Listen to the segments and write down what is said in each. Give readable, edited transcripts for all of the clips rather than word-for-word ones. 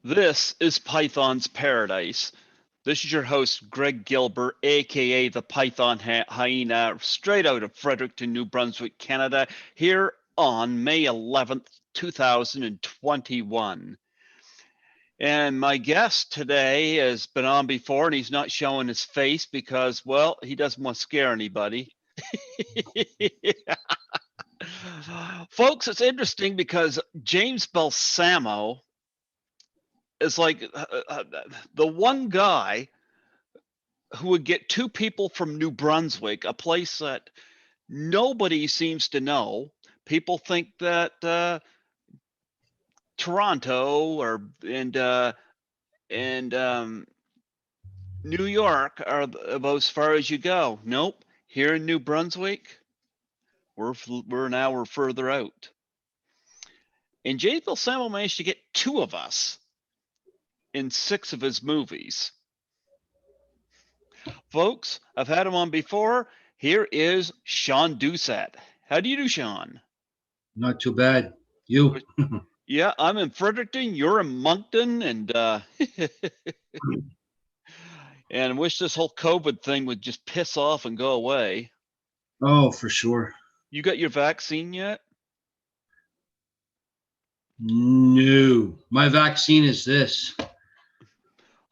This is Python's Paradise. This is your host, Greg Gilbert, aka the Python Hyena, straight out of Fredericton, New Brunswick, Canada, here on May 11th, 2021. And my guest today has been on before, and he's not showing his face because, well, he doesn't want to scare anybody. Folks, it's interesting because James Balsamo is like the one guy who would get two people from New Brunswick, a place that nobody seems to know. People think that Toronto and New York are about as far as you go. Nope. Here in New Brunswick, we're an hour further out. And Jay Balsamo managed to get two of us in 6 of his movies. Folks, I've had him on before. Here is Shawn Doucette. How do you do, Shawn? Not too bad. You? Yeah, I'm in Fredericton. You're in Moncton, and wish this whole COVID thing would just piss off and go away. Oh, for sure. You got your vaccine yet? No. My vaccine is this.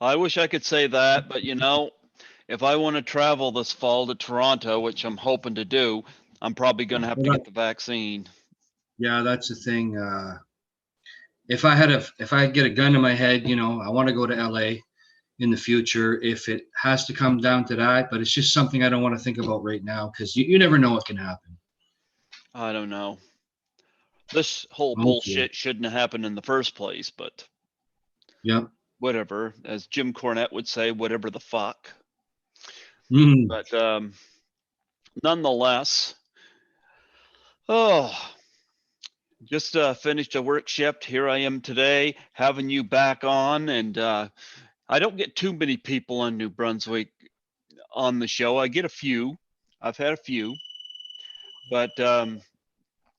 I wish I could say that, but if I want to travel this fall to Toronto, which I'm hoping to do, I'm probably going to have to Well, get the vaccine. yeah, that's the thing. If I get a gun to my head, I want to go to LA in the future if it has to come down to that, but it's just something I don't want to think about right now because you never know what can happen. I don't know. This whole Okay. bullshit shouldn't have happened in the first place, but Yep. whatever. As Jim Cornette would say, whatever the fuck. Mm. But nonetheless, oh, just finished a work shift. Here I am today, having you back on, and I don't get too many people in New Brunswick on the show. I get a few. I've had a few, but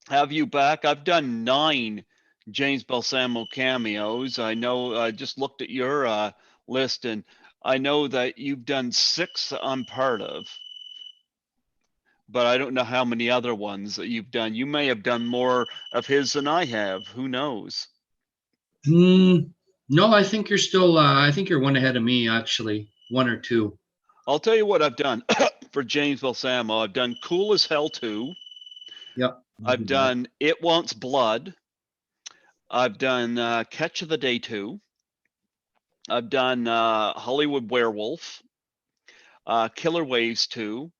have you back? I've done 9 James Balsamo cameos. I know. I just looked at your list, and I know that you've done 6 I'm part of, but I don't know how many other ones that you've done. You may have done more of his than I have. Who knows? Mm. No, I think you're still. I think you're one ahead of me, actually. One or two. I'll tell you what I've done for James Balsamo. I've done Cool as Hell 2. Yep. I I've did that. done It Wants Blood. I've done Catch of the Day 2. I've done Hollywood Werewolf, Killer Waves 2,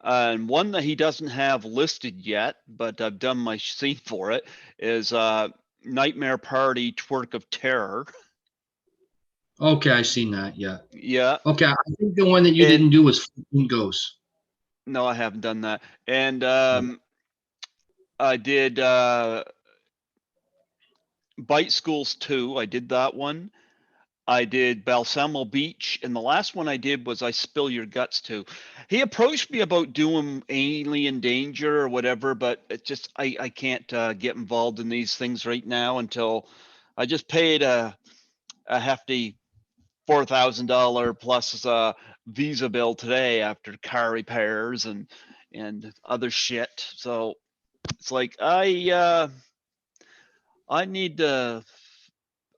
and one that he doesn't have listed yet, but I've done my scene for it, is Nightmare Party Twerk of Terror. Okay, I seen that. Yeah. Yeah, Okay, I think the one that you and didn't do was 14 Ghosts. no, I haven't done that. And I did Bite Schools 2. I did that one. I did Balsamo Beach, and the last one I did was I Spill Your Guts too. He approached me about doing Alien Danger or whatever, but it just I can't get involved in these things right now until I just paid a hefty $4,000 plus visa bill today after car repairs and other shit. So it's like I need to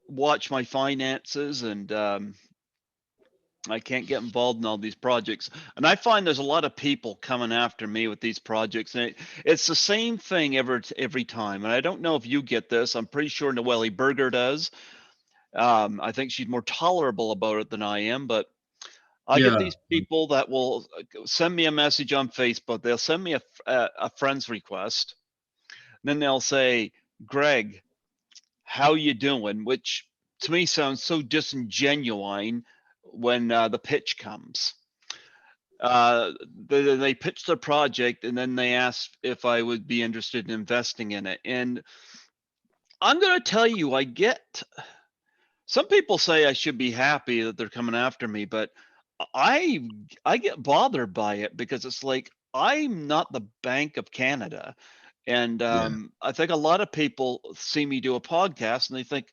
watch my finances and I can't get involved in all these projects. And I find there's a lot of people coming after me with these projects. And it's the same thing every time. And I don't know if you get this. I'm pretty sure Noelle Berger does. I think she's more tolerable about it than I am. But I get Yeah. these people that will send me a message on Facebook. They'll send me a friend's request. And then they'll say, Greg, how you doing? Which to me sounds so disingenuine when the pitch comes. They pitched the project and then they asked if I would be interested in investing in it. And I'm going to tell you, I get some people say I should be happy that they're coming after me, but I I get bothered by it because it's like I'm not the Bank of Canada. And Yeah. I think a lot of people see me do a podcast and they think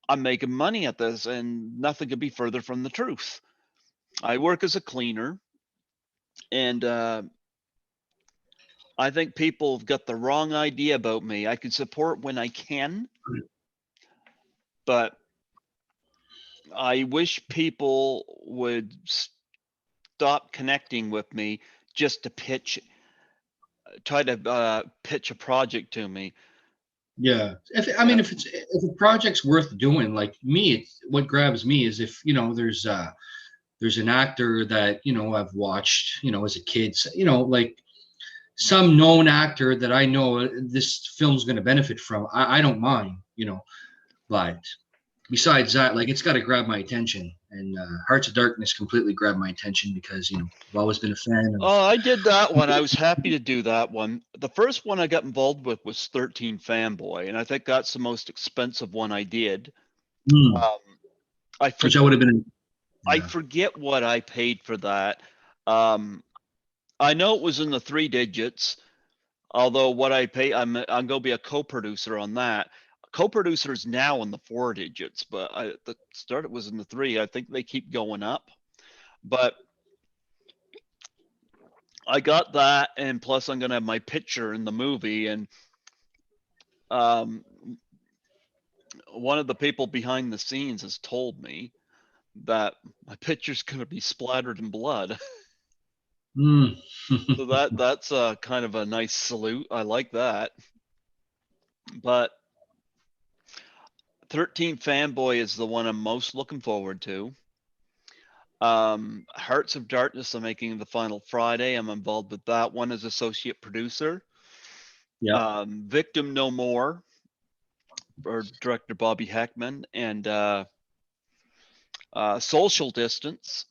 I'm making money at this, and nothing could be further from the truth. I work as a cleaner, and I think people have got the wrong idea about me. I can support when I can, but I wish people would stop connecting with me just to try to pitch a project to me. Yeah. I mean, if a project's worth doing, like me, what grabs me is if, there's an actor that, I've watched, as a kid, like some known actor that I know this film's going to benefit from. I don't mind, but besides that, like it's got to grab my attention. And Hearts of Darkness completely grabbed my attention because, I've always been a fan of. Oh, I did that one. I was happy to do that one. The first one I got involved with was 13 Fanboy, and I think that's the most expensive one I did. Um, I Which I would have been. I Yeah. forget what I paid for that. Um, I know it was in the 3 digits, although what I pay, I'm going to be a co-producer on that. Co-producer is now in the 4 digits, but at the start it was in the 3. I think they keep going up. But I got that, and plus I'm going to have my picture in the movie, and um, one of the people behind the scenes has told me that my picture's going to be splattered in blood. So that's kind of a nice salute. I like that. But 13 Fanboy is the one I'm most looking forward to. Hearts of Darkness, I'm making the final Friday. I'm involved with that one as associate producer. Yeah. Victim No More, or director Bobby Heckman, and Social Distance,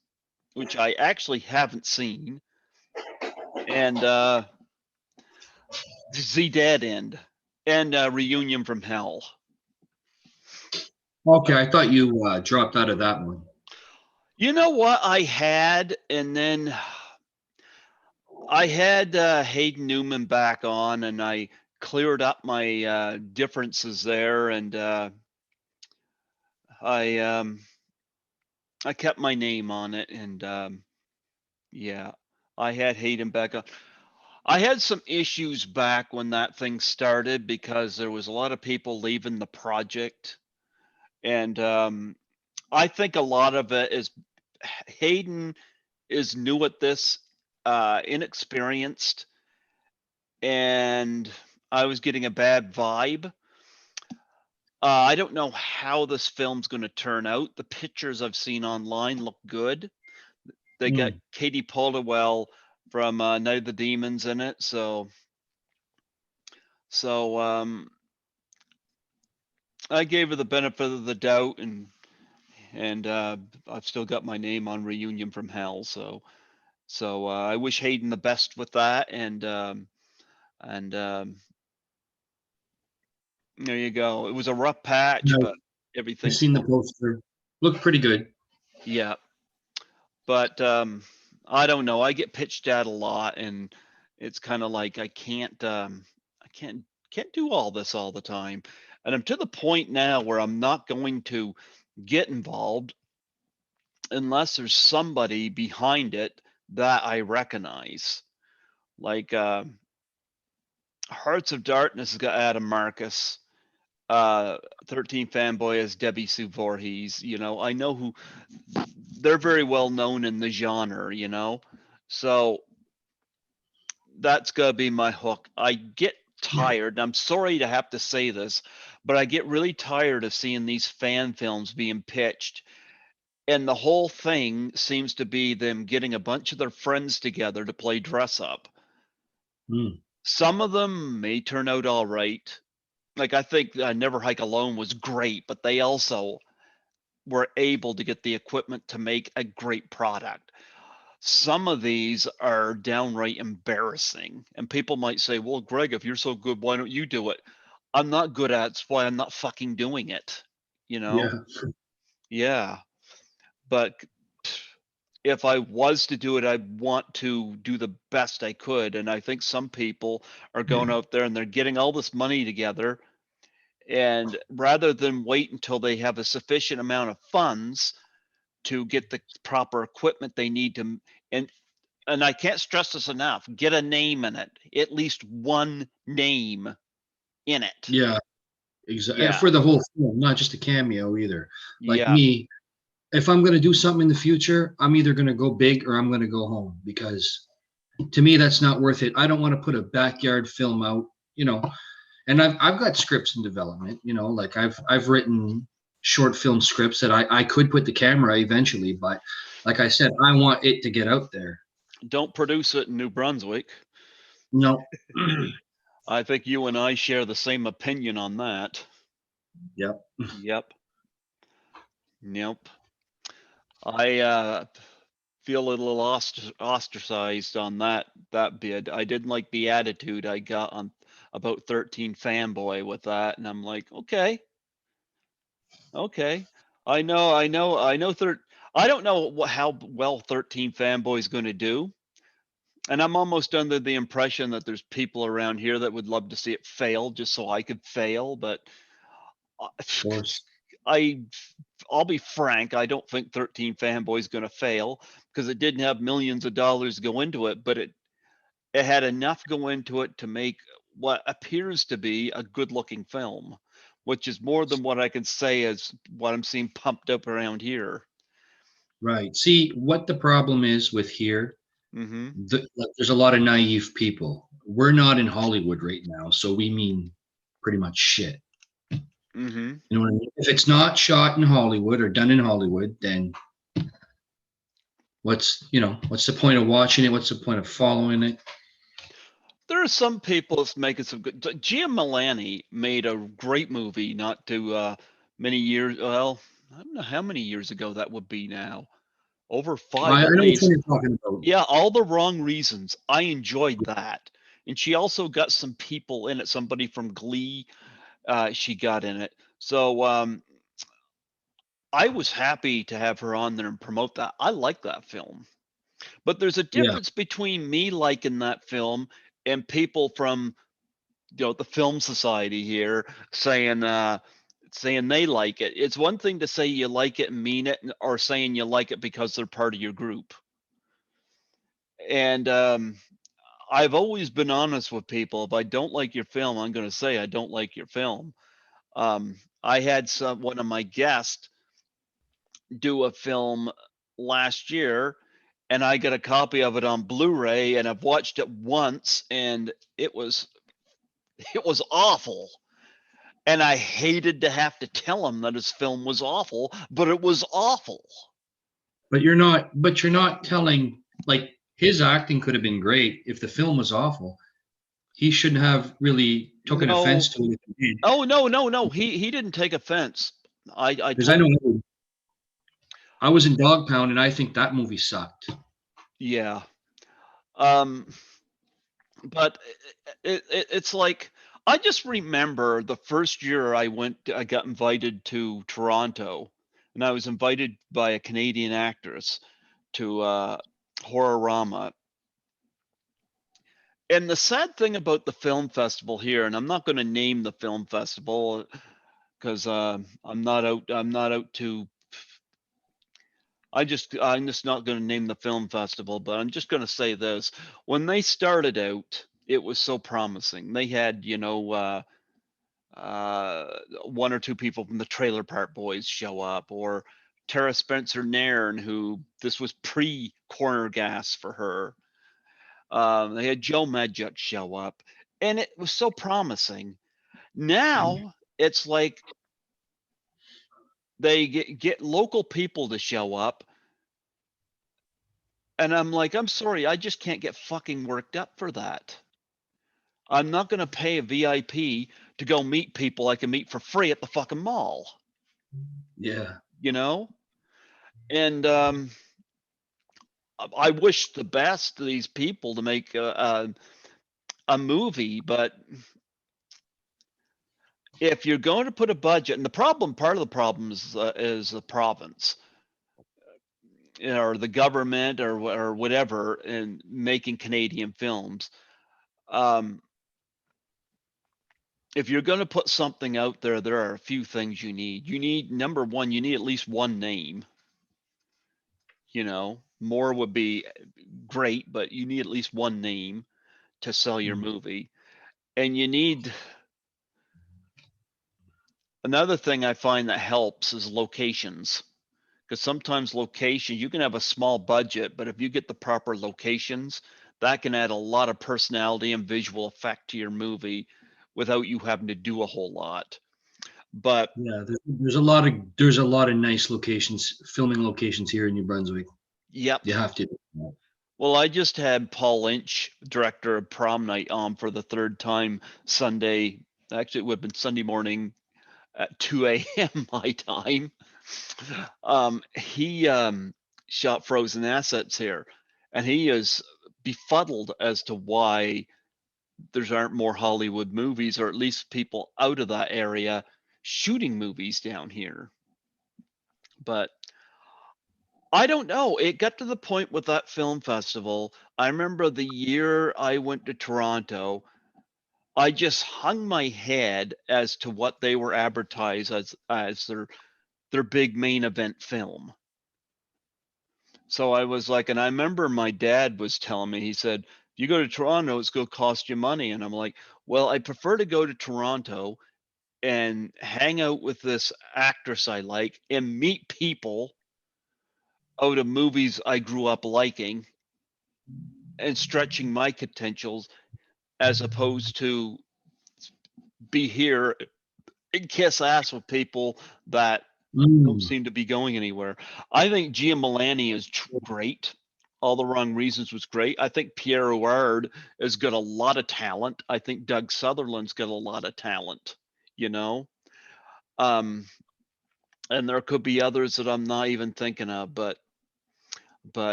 which I actually haven't seen, and The Dead End, and Reunion from Hell. Okay, I thought you dropped out of that one. You know what I had, and then I had Hayden Newman back on, and I cleared up my differences there, and I I kept my name on it, and yeah, I had Hayden back on. I had some issues back when that thing started because there was a lot of people leaving the project, and I think a lot of it is Hayden is new at this, inexperienced, and I was getting a bad vibe. I don't know how this film's going to turn out. The pictures I've seen online look good. They got Katie Polwell from Night of the Demons in it, so I gave her the benefit of the doubt, and I've still got my name on Reunion from Hell. So I wish Hayden the best with that, and there you go. It was a rough patch, Yeah, but I've everything's seen the poster. Looked pretty good. yeah. But I don't know. I get pitched at a lot, and it's kind of like I can't do all this all the time. And I'm to the point now where I'm not going to get involved unless there's somebody behind it that I recognize. Like Hearts of Darkness has got Adam Marcus. 13 Fanboy as Debbie Sue Voorhees. I know who they're very well known in the genre. So that's gonna be my hook. I get tired, and I'm sorry to have to say this, but I get really tired of seeing these fan films being pitched. And the whole thing seems to be them getting a bunch of their friends together to play dress up. Mm. Some of them may turn out all right. Like I think Never Hike Alone was great, but they also were able to get the equipment to make a great product. Some of these are downright embarrassing. And people might say, well, Greg, if you're so good, why don't you do it? I'm not good at it. That's why I'm not fucking doing it. You know? Yeah. Yeah. But if I was to do it, I want to do the best I could. And I think some people are going out there and they're getting all this money together And rather than wait until they have a sufficient amount of funds to get the proper equipment they need to, and I can't stress this enough, get a name in it, at least one name in it. Yeah, exactly. Yeah. For the whole film, not just a cameo either. Like Yeah. me, if I'm going to do something in the future, I'm either going to go big or I'm going to go home, because to me that's not worth it. I don't want to put a backyard film out, you know. And I've got scripts in development, you know, like I've written short film scripts that I could put the camera eventually, but like I said, I want it to get out there. Don't produce it in New Brunswick. No. I think you and I share the same opinion on that. Yep. Yep. Yep. I feel a little ostracized on that bid. I didn't like the attitude I got on about 13 Fanboy with that, and I'm like, okay, okay. I know. I don't know how well 13 Fanboy is going to do, and I'm almost under the impression that there's people around here that would love to see it fail just so I could fail, but Of course. I I'll be frank, I don't think 13 Fanboy is going to fail because it didn't have millions of dollars go into it, but it had enough go into it to make what appears to be a good looking film, which is more than what I can say as what I'm seeing pumped up around here. Right. See what the problem is with here. Mm-hmm. Like, there's a lot of naive people. We're not in Hollywood right now, so we mean pretty much shit. Mm-hmm. You know what I mean? If it's not shot in Hollywood or done in Hollywood, then what's the point of watching it? What's the point of following it? There are some people that's making some good. Gia Milani made a great movie not too many years. Well, I don't know how many years ago that would be now. Over five I at know which one least. you're talking about. Yeah, All the Wrong Reasons. I enjoyed that. And she also got some people in it. Somebody from Glee, she got in it. So I was happy to have her on there and promote that. I like that film. But there's a Yeah. difference between me liking that film and people from the film society here saying they like it. It's one thing to say you like it and mean it, or saying you like it because they're part of your group. And I've always been honest with people. If I don't like your film, I'm going to say I don't like your film. I had one of my guests do a film last year, and I got a copy of it on Blu-ray, and I've watched it once, and it was awful. And I hated to have to tell him that his film was awful, but it was awful. But you're not telling, like, his acting could have been great if the film was awful. He shouldn't have really taken No. offense to it if he did. Oh, no. He didn't take offense. I Because I told know him, I was in Dog Pound and I think that movie sucked. yeah. Um, but it's like I just remember the first year I got invited to Toronto, and I was invited by a Canadian actress to Horrorama. And the sad thing about the film festival here, and I'm not going to name the film festival because I'm not out to. I'm just not going to name the film festival, but I'm just going to say this: when they started out, it was so promising. They had one or two people from the Trailer Park Boys show up, or Tara Spencer Nairn, who this was pre Corner Gas for her. They had Joe Medjuk show up, and it was so promising. Now it's like they get local people to show up, and I'm like, I'm sorry, I just can't get fucking worked up for that. I'm not going to pay a VIP to go meet people I can meet for free at the fucking mall, Yeah. you know? And I wish the best to these people to make a movie, but if you're going to put a budget, and part of the problem is the province, or the government, or whatever, in making Canadian films. Um, if you're going to put something out there, there are a few things you need. You need, number one, you need at least one name. You know, more would be great, but you need at least one name to sell your movie. And you need, another thing I find that helps is locations. Because sometimes location, you can have a small budget, but if you get the proper locations, that can add a lot of personality and visual effect to your movie without you having to do a whole lot. But Yeah, there's a lot of nice locations, filming locations here in New Brunswick. yep. You have to. Well, I just had Paul Lynch, director of Prom Night, on for the third time Sunday. Actually, it would have been Sunday morning at 2 a.m. my time. He shot Frozen Assets here, and he is befuddled as to why there aren't more Hollywood movies, or at least people out of that area shooting movies down here. But I don't know. It got to the point with that film festival. I remember the year I went to Toronto, I just hung my head as to what they were advertised as their big main event film. So I was like, and I remember my dad was telling me, he said, if you go to Toronto, it's going to cost you money. And I'm like, well, I prefer to go to Toronto and hang out with this actress I like and meet people out of movies I grew up liking and stretching my potentials, as opposed to be here and kiss ass with people that don't seem to be going anywhere. I think Gia Milani is great. All the Wrong Reasons was great. I think Pierre Ouard has got a lot of talent. I think Doug Sutherland's got a lot of talent, you know. And there could be others that I'm not even thinking of, but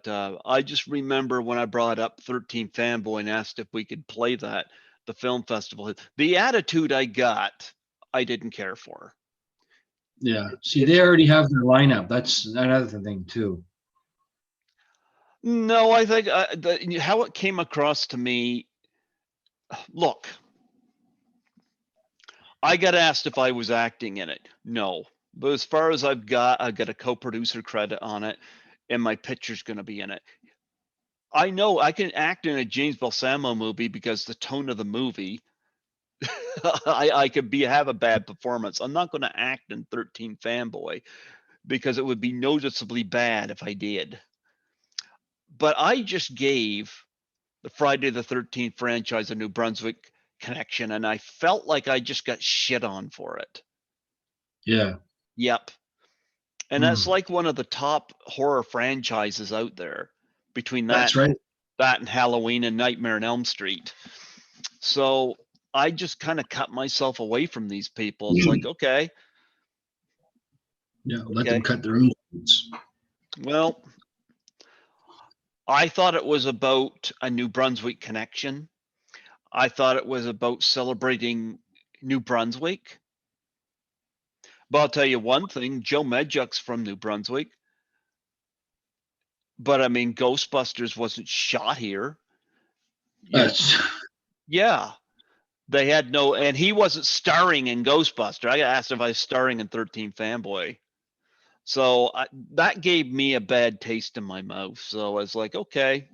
I just remember when I brought up 13 Fanboy and asked if we could play that, the film festival. The attitude I got, I didn't care for. Yeah. See, they already have their lineup. That's another thing too. No, I think how it came across to me. Look, I got asked if I was acting in it. No, but as far as I've got a co-producer credit on it, and my picture's going to be in it. I know I can act in a James Balsamo movie because the tone of the movie. I could have a bad performance. I'm not going to act in 13 Fanboy because it would be noticeably bad if I did. But I just gave the Friday the 13th franchise a New Brunswick connection, and I felt like I just got shit on for it. Yeah. Yep. And that's like one of the top horror franchises out there, between that, That's right. that and Halloween and Nightmare on Elm Street. So I just kind of cut myself away from these people. It's like, okay. Yeah, let them cut their own roots. Well, I thought it was about a New Brunswick connection. I thought it was about celebrating New Brunswick. But I'll tell you one thing, Joe Medjuck's from New Brunswick. But I mean, Ghostbusters wasn't shot here. Yeah. They had no, and he wasn't starring in Ghostbuster. I got asked if I was starring in 13 Fanboy. So that gave me a bad taste in my mouth. So I was like, okay,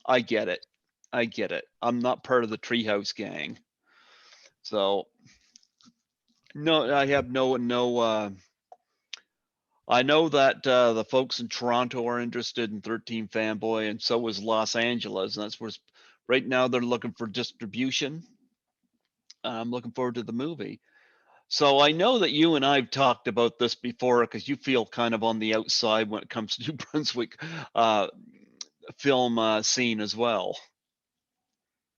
I get it. I get it. I'm not part of the Treehouse gang. So no, I have no. I know that the folks in Toronto are interested in 13 Fanboy, and so is Los Angeles. And that's where right now they're looking for distribution. I'm looking forward to the movie. So I know that you and I've talked about this before because you feel kind of on the outside when it comes to New Brunswick film scene as well.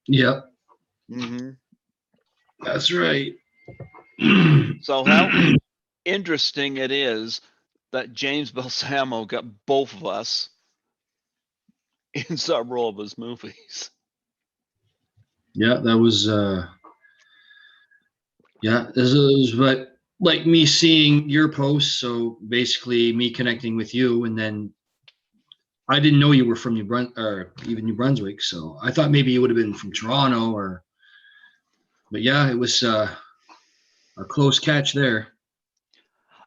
Yep. Mm-hmm. That's right. So how interesting it is that James Balsamo got both of us in several of his movies. Yeah, that was yeah, this is what, like, me seeing your post, so basically me connecting with you, and then I didn't know you were from or even New Brunswick, so I thought maybe you would have been from Toronto, or but yeah, it was A close catch there.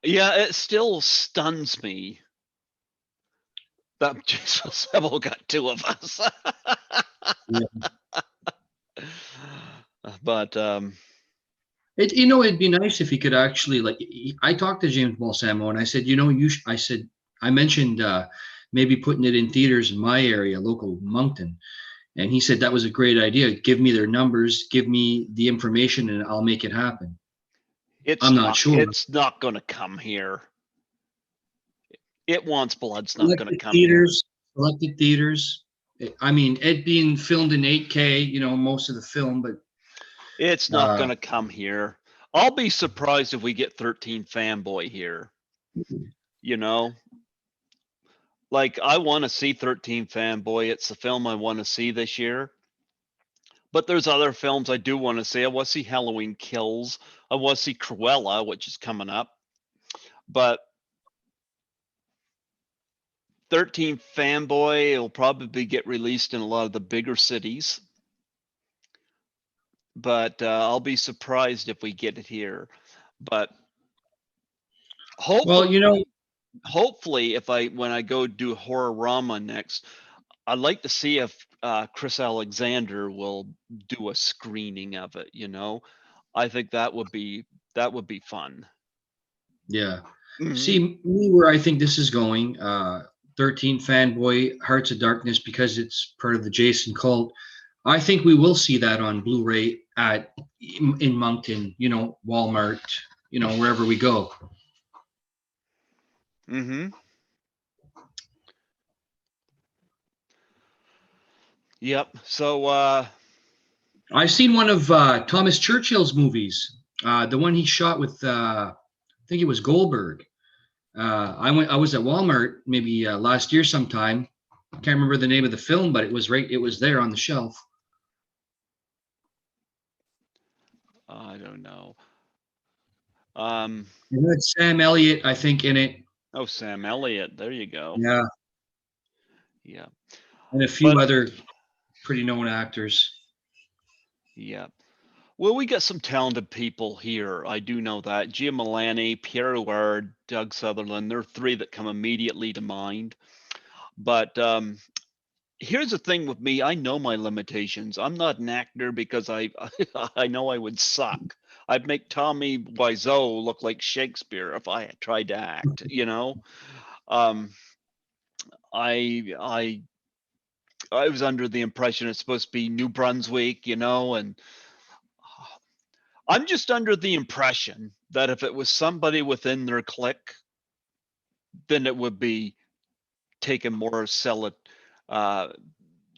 Yeah, it still stuns me that James Balsamo got two of us. Yeah. But It'd be nice if he could actually I talked to James Balsamo and I said, I said I mentioned maybe putting it in theaters in my area, local Moncton, and he said that was a great idea. Give me their numbers, give me the information, and I'll make it happen. I'm not sure. it's not going to come here. It Wants Blood's not going to Selected come here. theaters, selected theaters. I mean, it being filmed in 8K, most of the film, but It's not going to come here. I'll be surprised if we get 13 Fanboy here. You know, like I want to see 13 Fanboy. It's the film I want to see this year. But there's other films I do want to see. I want to see Halloween Kills. I want to see Cruella, which is coming up. But 13 Fanboy will probably get released in a lot of the bigger cities. But I'll be surprised if we get it here. But hopefully, hopefully, when I go do Horrorama next, I'd like to see if Chris Alexander will do a screening of it. I think that would be fun. yeah. Mm-hmm. See, me where I think this is going, 13 Fanboy, Hearts of Darkness, because it's part of the Jason cult. I think we will see that on Blu-ray in Moncton, Walmart, wherever we go. Mm-hmm. Yep. So I've seen one of Thomas Churchill's movies, the one he shot with I think it was Goldberg. I was at Walmart maybe last year sometime. I can't remember the name of the film, but it was there on the shelf. I don't know. It had Sam Elliott, I think, in it. Oh, Sam Elliott. There you go. Yeah. Yeah. And a few other pretty known actors. Yeah. Well, we got some talented people here. I do know that. Gia Milani, Pierre Ouard, Doug Sutherland, they're three that come immediately to mind. But here's the thing with me. I know my limitations. I'm not an actor because I know I would suck. I'd make Tommy Wiseau look like Shakespeare if I had tried to act, I was under the impression it's supposed to be New Brunswick, and I'm just under the impression that if it was somebody within their clique, then it would be taken more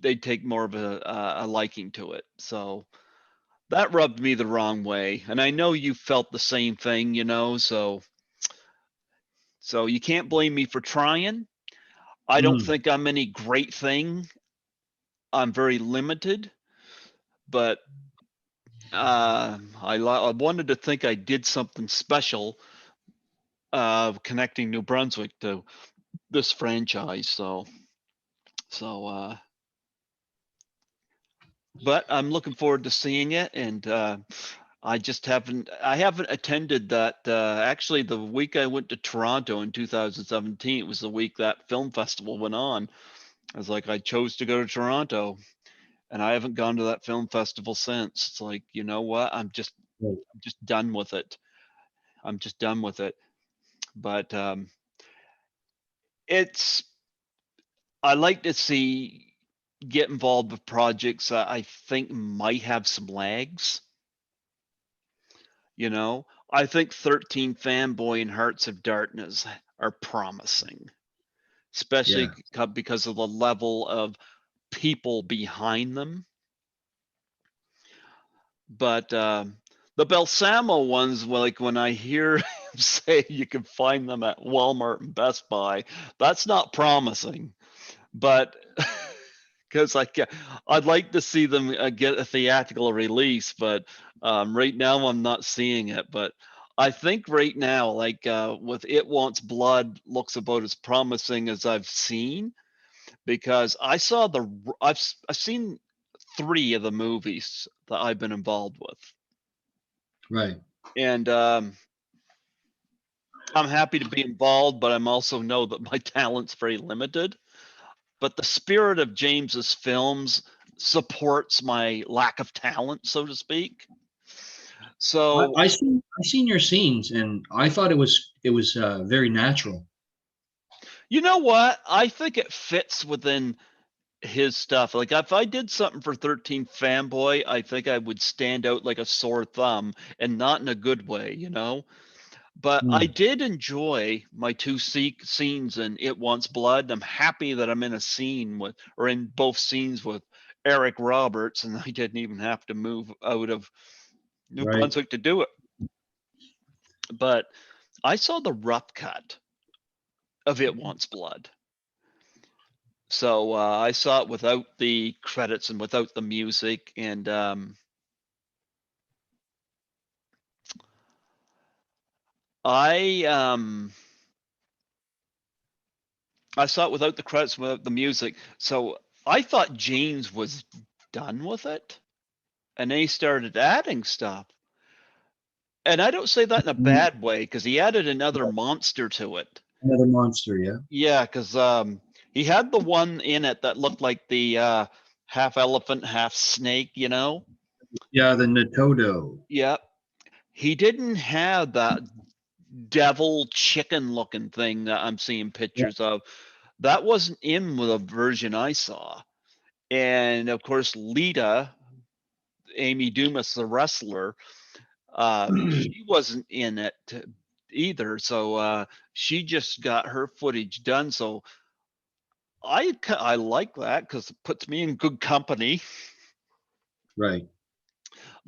they'd take more of a liking to it. So that rubbed me the wrong way. And I know you felt the same thing, so you can't blame me for trying. I don't think I'm any great thing. I'm very limited, but I wanted to think I did something special connecting New Brunswick to this franchise. So but I'm looking forward to seeing it, and I haven't attended that. Actually, the week I went to Toronto in 2017, it was the week that film festival went on. I chose to go to Toronto, and I haven't gone to that film festival since. It's like, you know what? I'm just done with it. I'm just done with it. But I like to get involved with projects that I think might have some legs. I think 13 Fanboy and Hearts of Darkness are promising, especially because of the level of people behind them. But the Balsamo ones, like when I hear him say you can find them at Walmart and Best Buy, that's not promising. But because I'd like to see them get a theatrical release, but right now I'm not seeing it. But I think right now, with It Wants Blood, looks about as promising as I've seen, because I've seen 3 of the movies that I've been involved with. Right. And I'm happy to be involved, but I'm also know that my talent's very limited. But the spirit of James's films supports my lack of talent, so to speak. So I seen your scenes, and I thought it was very natural. you know what? I think it fits within his stuff. Like if I did something for 13 Fanboy, I think I would stand out like a sore thumb, and not in a good way, you know. But I Hmm. did enjoy my two scenes in It Wants Blood. I'm happy that I'm in a scene with, or in both scenes with Eric Roberts, and I didn't even have to move out of New Right. Brunswick to do it. But I saw the rough cut of It Wants Blood. So I saw it without the credits and without the music, and I I saw it without the credits, without the music. So I thought James was done with it, and then he started adding stuff. And I don't say that in a Mm, bad way, because he added another monster to it. another monster, yeah. Yeah, because he had the one in it that looked like the half elephant, half snake, you know? Yeah, the Natodo. Yeah. He didn't have that devil chicken looking thing that I'm seeing Yeah. pictures of. That wasn't in the version I saw. And of course, Lita, Amy Dumas, the wrestler, she wasn't in it either. So she just got her footage done. So I like that because it puts me in good company. Right.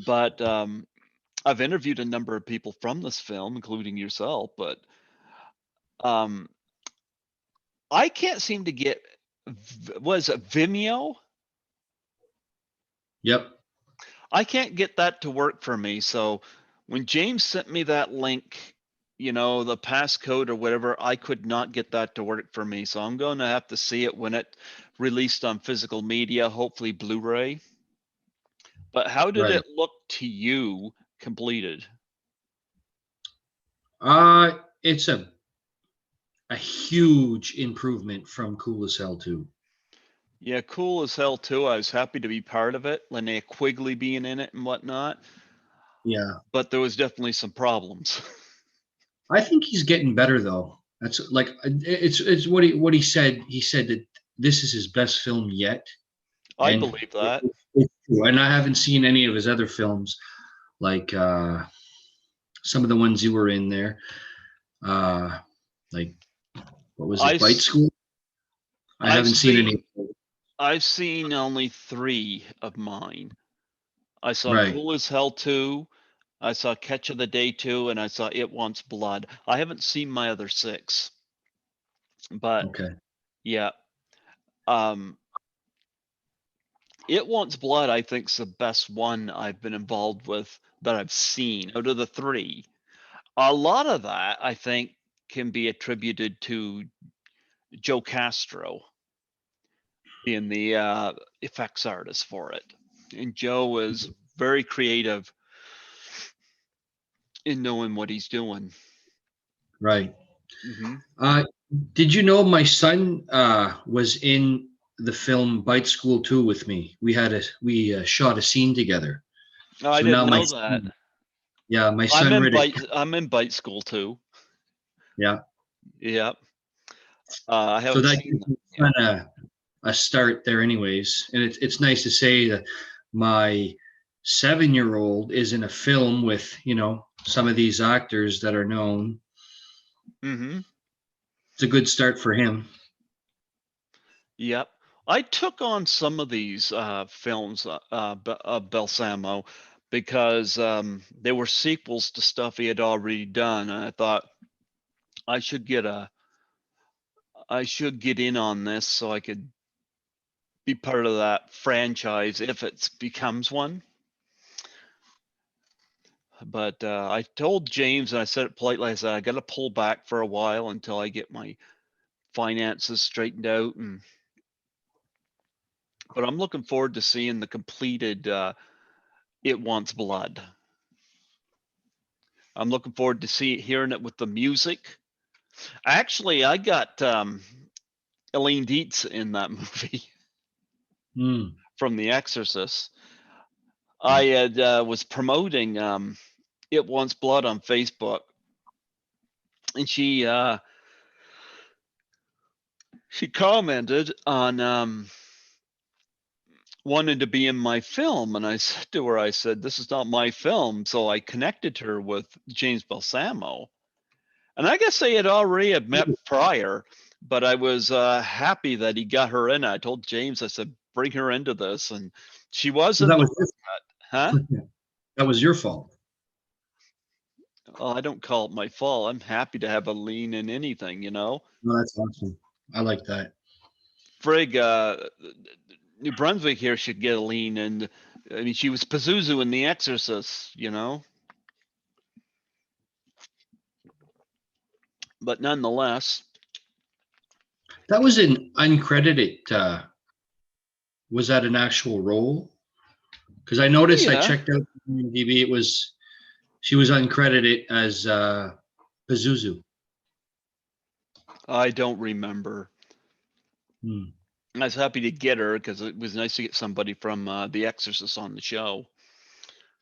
But I've interviewed a number of people from this film, including yourself. But um, I can't seem to get, was it Vimeo? Yep. I can't get that to work for me. So when James sent me that link, you know, the passcode or whatever, I could not get that to work for me. So I'm going to have to see it when it released on physical media, hopefully Blu-ray. But how did Right. it look to you completed? It's a huge improvement from Cool as Hell 2. Yeah, cool as hell too. I was happy to be part of it, Linnea Quigley being in it and whatnot. Yeah. But there was definitely some problems. I think he's getting better though. That's like it's what he said. He said that this is his best film yet, I and believe that. it's true. And I haven't seen any of his other films, like some of the ones you were in there. Uh, like what was it, I Bite School? I I've haven't seen any. seen I've seen only 3 of mine. I saw Right. Cool as Hell 2, I saw Catch of the Day 2, and I saw It Wants Blood. I haven't seen my other 6, but Okay. yeah, um, It Wants Blood, I think, is the best one I've been involved with that I've seen out of the 3. A lot of that, I think, can be attributed to Joe Castro being the effects artist for it. And Joe is very creative in knowing what he's doing. Right. Hmm. Uh, did you know my son was in the film Bite School 2 with me? We shot a scene together. No, I So now didn't my know that. son, yeah, my son read it. I'm in bite school too. Yeah. Yeah. I So haven't that seen gives that. me Yeah. kind of a start there, anyways. And it's nice to say that my 7-year-old is in a film with some of these actors that are known. Hmm. It's a good start for him. Yep. I took on some of these films Balsamo because they were sequels to stuff he had already done. And I thought I should get a I should get in on this so I could be part of that franchise if it becomes one. But I told James, and I said it politely, I said I got to pull back for a while until I get my finances straightened out. And but I'm looking forward to seeing the completed It Wants Blood. I'm looking forward to hearing it with the music. Actually, I got Elaine Dietz in that movie from The Exorcist. I had was promoting It Wants Blood on Facebook, and she commented on wanted to be in my film, and I said to her, I said, this is not my film. So I connected her with James Balsamo, and I guess they had already had met prior, but I was happy that he got her in. I told James, I said, bring her into this, and she was So in that the was huh? that was your fault. Oh, I don't call it my fault. I'm happy to have a lean in anything, you know. No, that's awesome. I like that. Frig, New Brunswick here should get a lean, and I mean, she was Pazuzu in The Exorcist, you know. But nonetheless, That was an uncredited. Was that an actual role? Because I noticed I yeah, checked out IMDb. It was she was uncredited as Pazuzu. I don't remember. Hmm. I was happy to get her because it was nice to get somebody from The Exorcist on the show.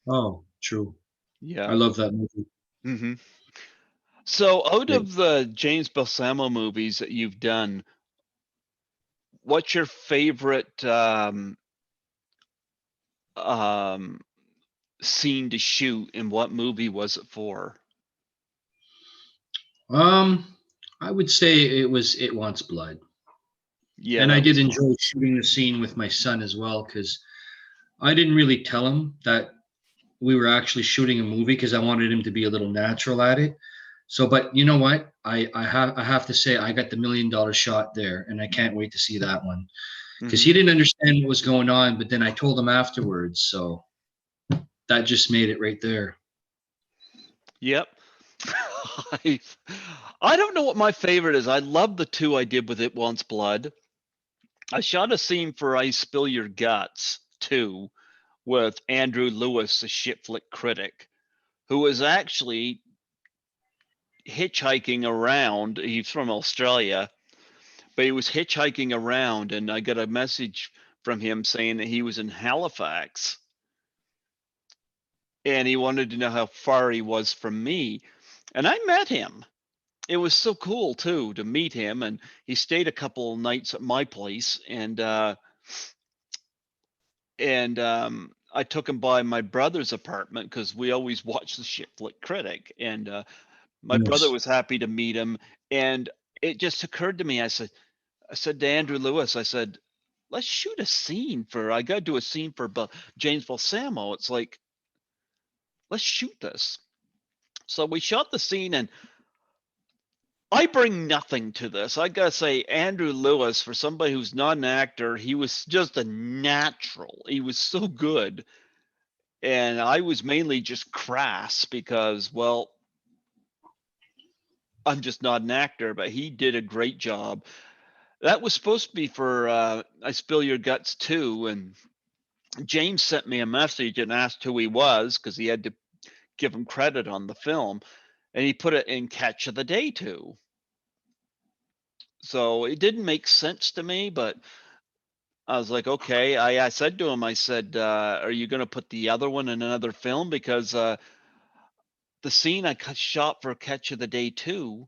Oh, true. I Yeah. love that movie. hmm So, out Yeah. of the James Balsamo movies that you've done, what's your favorite um, scene to shoot, and what movie was it for? Um, I would say it was It Wants Blood. Yeah, And I that did was fun. enjoy shooting the scene with my son as well because I didn't really tell him that we were actually shooting a movie because I wanted him to be a little natural at it. So, but you know what? I have to say I got the $1 million shot there, and I can't wait to see that one because hmm he didn't understand what was going on. But then I told him afterwards, so that just made it right there. Yep. I, I don't know what my favorite is. I love the two I did with It Wants Blood. I shot a scene for I Spill Your Guts too with Andrew Lewis, the shit flick critic, who was actually hitchhiking around. He's from Australia, but he was hitchhiking around, and I got a message from him saying that he was in Halifax and he wanted to know how far he was from me. And I met him. It was so cool too to meet him, and he stayed a couple of nights at my place, and I took him by my brother's apartment because we always watch the shit flick critic, and my brother Nice. was happy to meet him. And it just occurred to me, I said to Andrew Lewis, I said, let's shoot a scene for, I got to do a scene for James Balsamo. It's like, let's shoot this. So we shot the scene, and I bring nothing to this. I gotta say, Andrew Lewis, for somebody who's not an actor, he was just a natural. He was so good. And I was mainly just crass because, well, I'm just not an actor, but he did a great job. That was supposed to be for I Spill Your Guts too. And James sent me a message and asked who he was because he had to give him credit on the film. And he put it in Catch of the Day too. So it didn't make sense to me, but I was like, okay. I said to him, I said, are you going to put the other one in another film? Because the scene I shot for Catch of the Day too,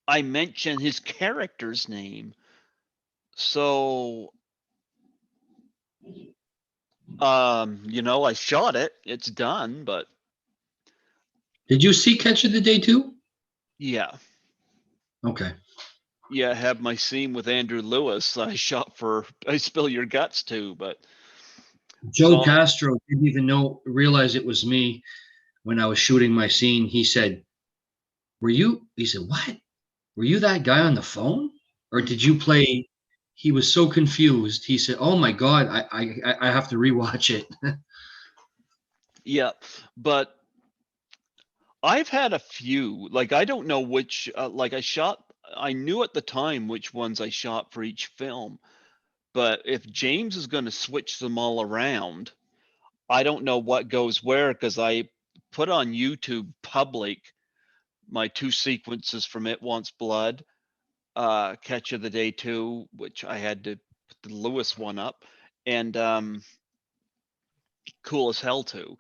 I mentioned his character's name. So, I shot it. It's done, but Did you see Catch of the Day too? yeah. Okay. Yeah, I have my scene with Andrew Lewis. I shot for I Spill Your Guts too, but Joe so Castro didn't even realize it was me when I was shooting my scene. He said, "Were you?" He said, "What? Were you that guy on the phone, or did you play?" He was so confused. He said, "Oh my God, I have to rewatch it." yeah, but I've had a few. Like I don't know which. Like I shot. I knew at the time which ones I shot for each film. But if James is going to switch them all around, I don't know what goes where because I put on YouTube public my 2 sequences from It Wants Blood, Catch of the Day 2, which I had to put the Lewis one up, and Cool as Hell 2.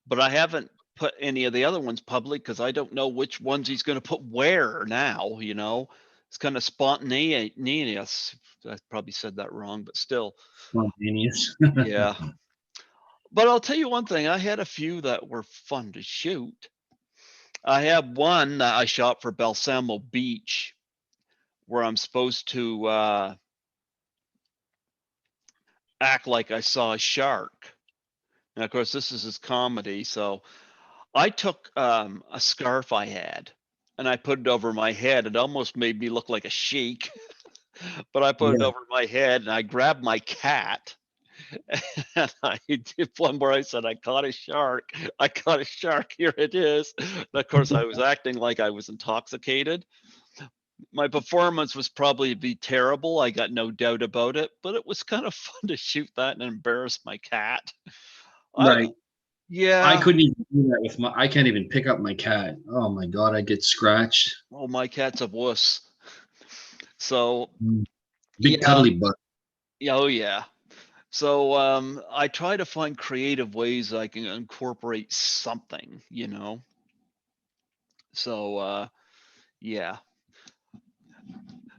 But I haven't put any of the other ones public because I don't know which ones he's going to put where now, you know. It's kind of spontaneous. I probably said that wrong, but still. Spontaneous. Yeah. But I'll tell you one thing, I had a few that were fun to shoot. I have one that I shot for Balsamo Beach where I'm supposed to act like I saw a shark. And of course, this is his comedy. So I took a scarf I had and I put it over my head. It almost made me look like a sheik, but I put it Yeah. over my head and I grabbed my cat. And I did one where I said, I caught a shark. I caught a shark. Here it is. And of course, I was acting like I was intoxicated. My performance was probably be terrible. I got no doubt about it, but it was kind of fun to shoot that and embarrass my cat. I Right. I Yeah. couldn't even do that with my. I can't even pick up my cat. Oh my god, I get scratched. Oh, my cat's a wuss. So Big yeah, cuddly butt. oh yeah. So I try to find creative ways I can incorporate something, you know. So yeah.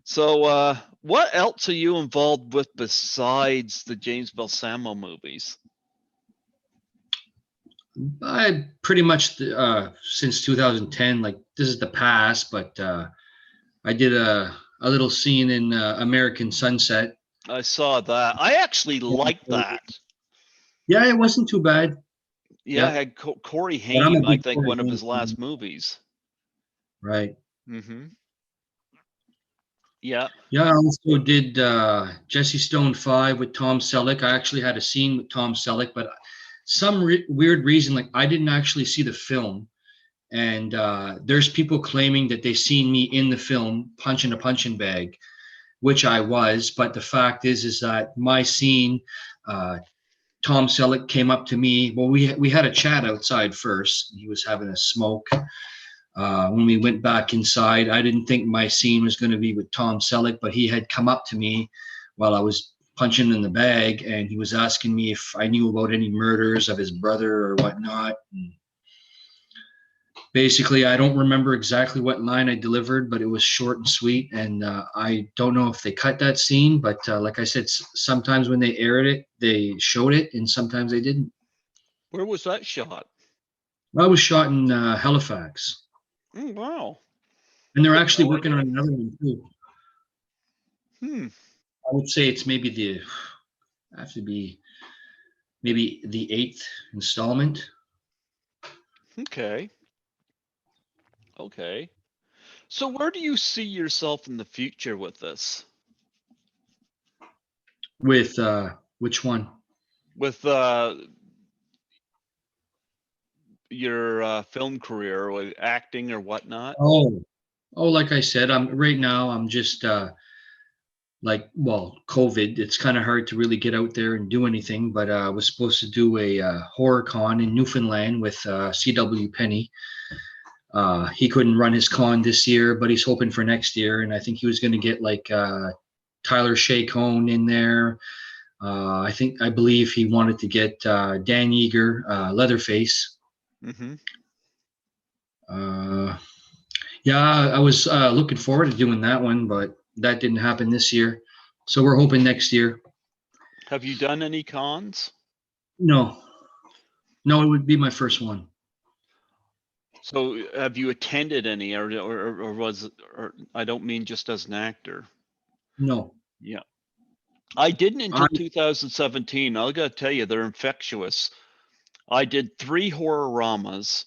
So what else are you involved with besides the James Balsamo movies? I pretty much since 2010, like this is the past, but I did a little scene in American Sunset. I saw that. I actually liked that. Yeah, it wasn't too bad. Yeah, I Yeah, had Corey but I'm a Haim, I big think Corey one of Haim his fan. last movies. Right. Hmm. Yeah. Yeah, I also did Jesse Stone 5 with Tom Selleck. I actually had a scene with Tom Selleck, but some weird reason, like I didn't actually see the film. And there's people claiming that they seen me in the film punching a punching bag, which I was. But the fact is that my scene, uh, Tom Selleck came up to me. Well, we had a chat outside first. He was having a smoke. When we went back inside, I didn't think my scene was going to be with Tom Selleck, but he had come up to me while I was punching in the bag, and he was asking me if I knew about any murders of his brother or whatnot. And basically, I don't remember exactly what line I delivered, but it was short and sweet. And I don't know if they cut that scene, but like I said, sometimes when they aired it, they showed it, and sometimes they didn't. Where was that shot? I was shot in Halifax, Mm, wow. and they're Didn't actually know working it. on another one too. Hmm. I would say it's maybe have to be maybe the eighth installment. Okay. Okay. So where do you see yourself in the future with this? With which one? With your film career, with acting or whatnot? Oh, oh, like I said, I'm right now. I'm just like, well, COVID. It's kind of hard to really get out there and do anything. But I was supposed to do a horror con in Newfoundland with CW Penny. He couldn't run his con this year, but he's hoping for next year. And I think he was going to get like Tyler Shea Cohn in there. I believe he wanted to get Dan Yeager, Leatherface. Mm-hmm. Uh, yeah, I was looking forward to doing that one, but that didn't happen this year. So we're hoping next year. Have you done any cons? No, no, it would be my first one. So have you attended any, or was, or I don't mean just as an actor. No, Yeah. I didn't I until 2017. I gotta tell you, they're infectious. I did 3 horror-ramas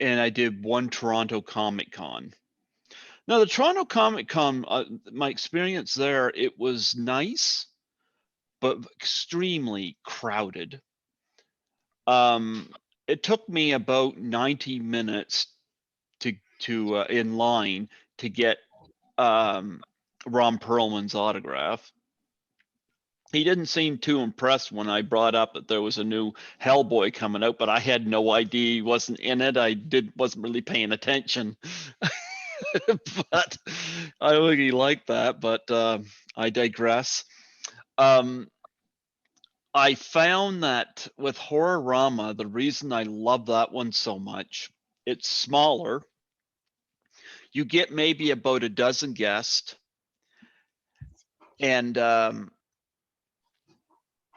and I did 1 Toronto Comic Con. Now, the Toronto Comic Con, my experience there, it was nice, but extremely crowded. It took me about 90 minutes to in line to get Ron Perlman's autograph. He didn't seem too impressed when I brought up that there was a new Hellboy coming out, but I had no idea he wasn't in it. Wasn't really paying attention. But I don't think he liked that, but I digress. Um, I found that with Horrorama, the reason I love that one so much, it's smaller. You get maybe about a dozen guests, and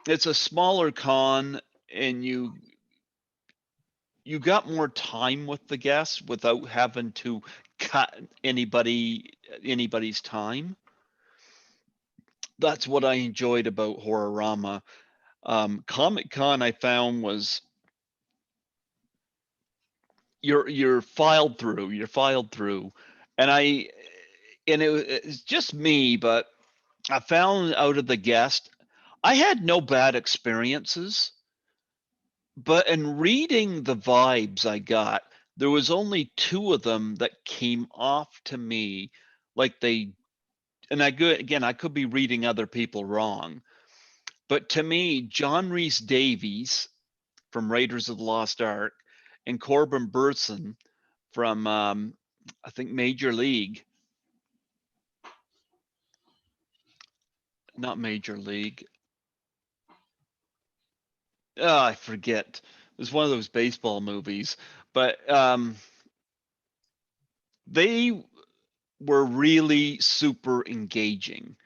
it's a smaller con, and you got more time with the guests without having to cut anybody's time. That's what I enjoyed about Horrorama. Comic Con I found was you're filed through, and it's just me, but I found out of the guest, I had no bad experiences, but in reading the vibes I got, there was only two of them that came off to me like I could be reading other people wrong, but to me, John Rhys Davies from Raiders of the Lost Ark and Corbin Burnson from I think Major League, not Major League. Oh, I forget. It was one of those baseball movies, but they were really super engaging.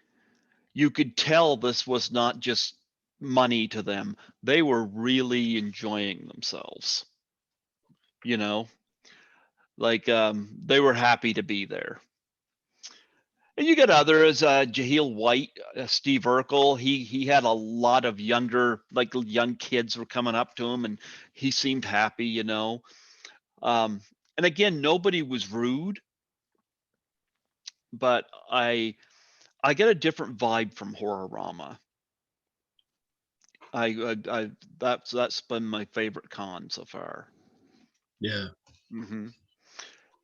You could tell this was not just money to them. They were really enjoying themselves. You know, like they were happy to be there. And you get others, Jaheel White, Steve Urkel. He had a lot of young kids were coming up to him, and he seemed happy, you know. And again, nobody was rude, but I get a different vibe from Horrorama. That's been my favorite con so far. Yeah. hmm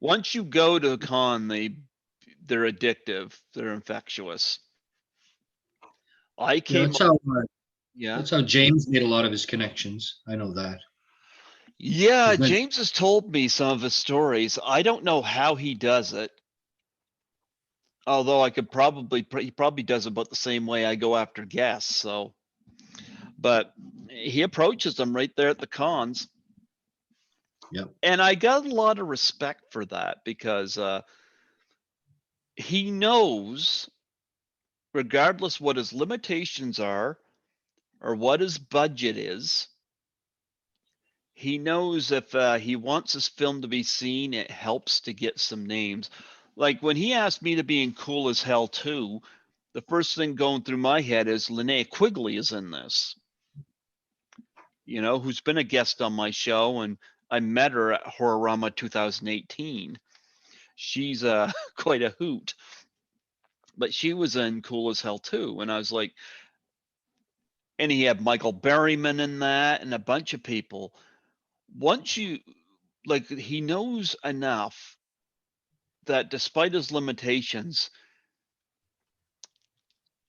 Once you go to a con, they're addictive. They're infectious. I Yeah, came, yeah, that's how James made a lot of his connections. I know that. yeah. He's meant. James has told me some of his stories. I don't know how he does it. Although he probably does about the same way I go after guests. So, but he approaches them right there at the cons. Yep. And I got a lot of respect for that because he knows, regardless what his limitations are or what his budget is, he knows if he wants his film to be seen, it helps to get some names. Like when he asked me to be in Cool as Hell 2, the first thing going through my head is Linnea Quigley is in this, you know, who's been a guest on my show, and I met her at Horrorama 2018. She's quite a hoot, but she was in Cool as Hell 2, and I was like, and he had Michael Berryman in that and a bunch of people. Once you like, he knows enough that despite his limitations,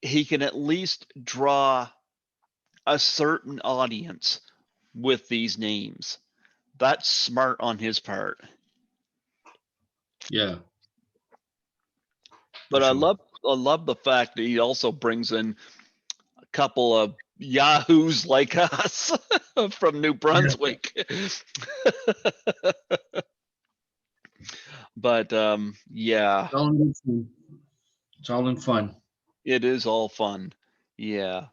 he can at least draw a certain audience with these names. That's smart on his part. Yeah. But Sure. I love the fact that he also brings in a couple of yahoos like us from New Yeah. Brunswick. But yeah, It's all in good fun. It's all in fun. it is all fun. Yeah.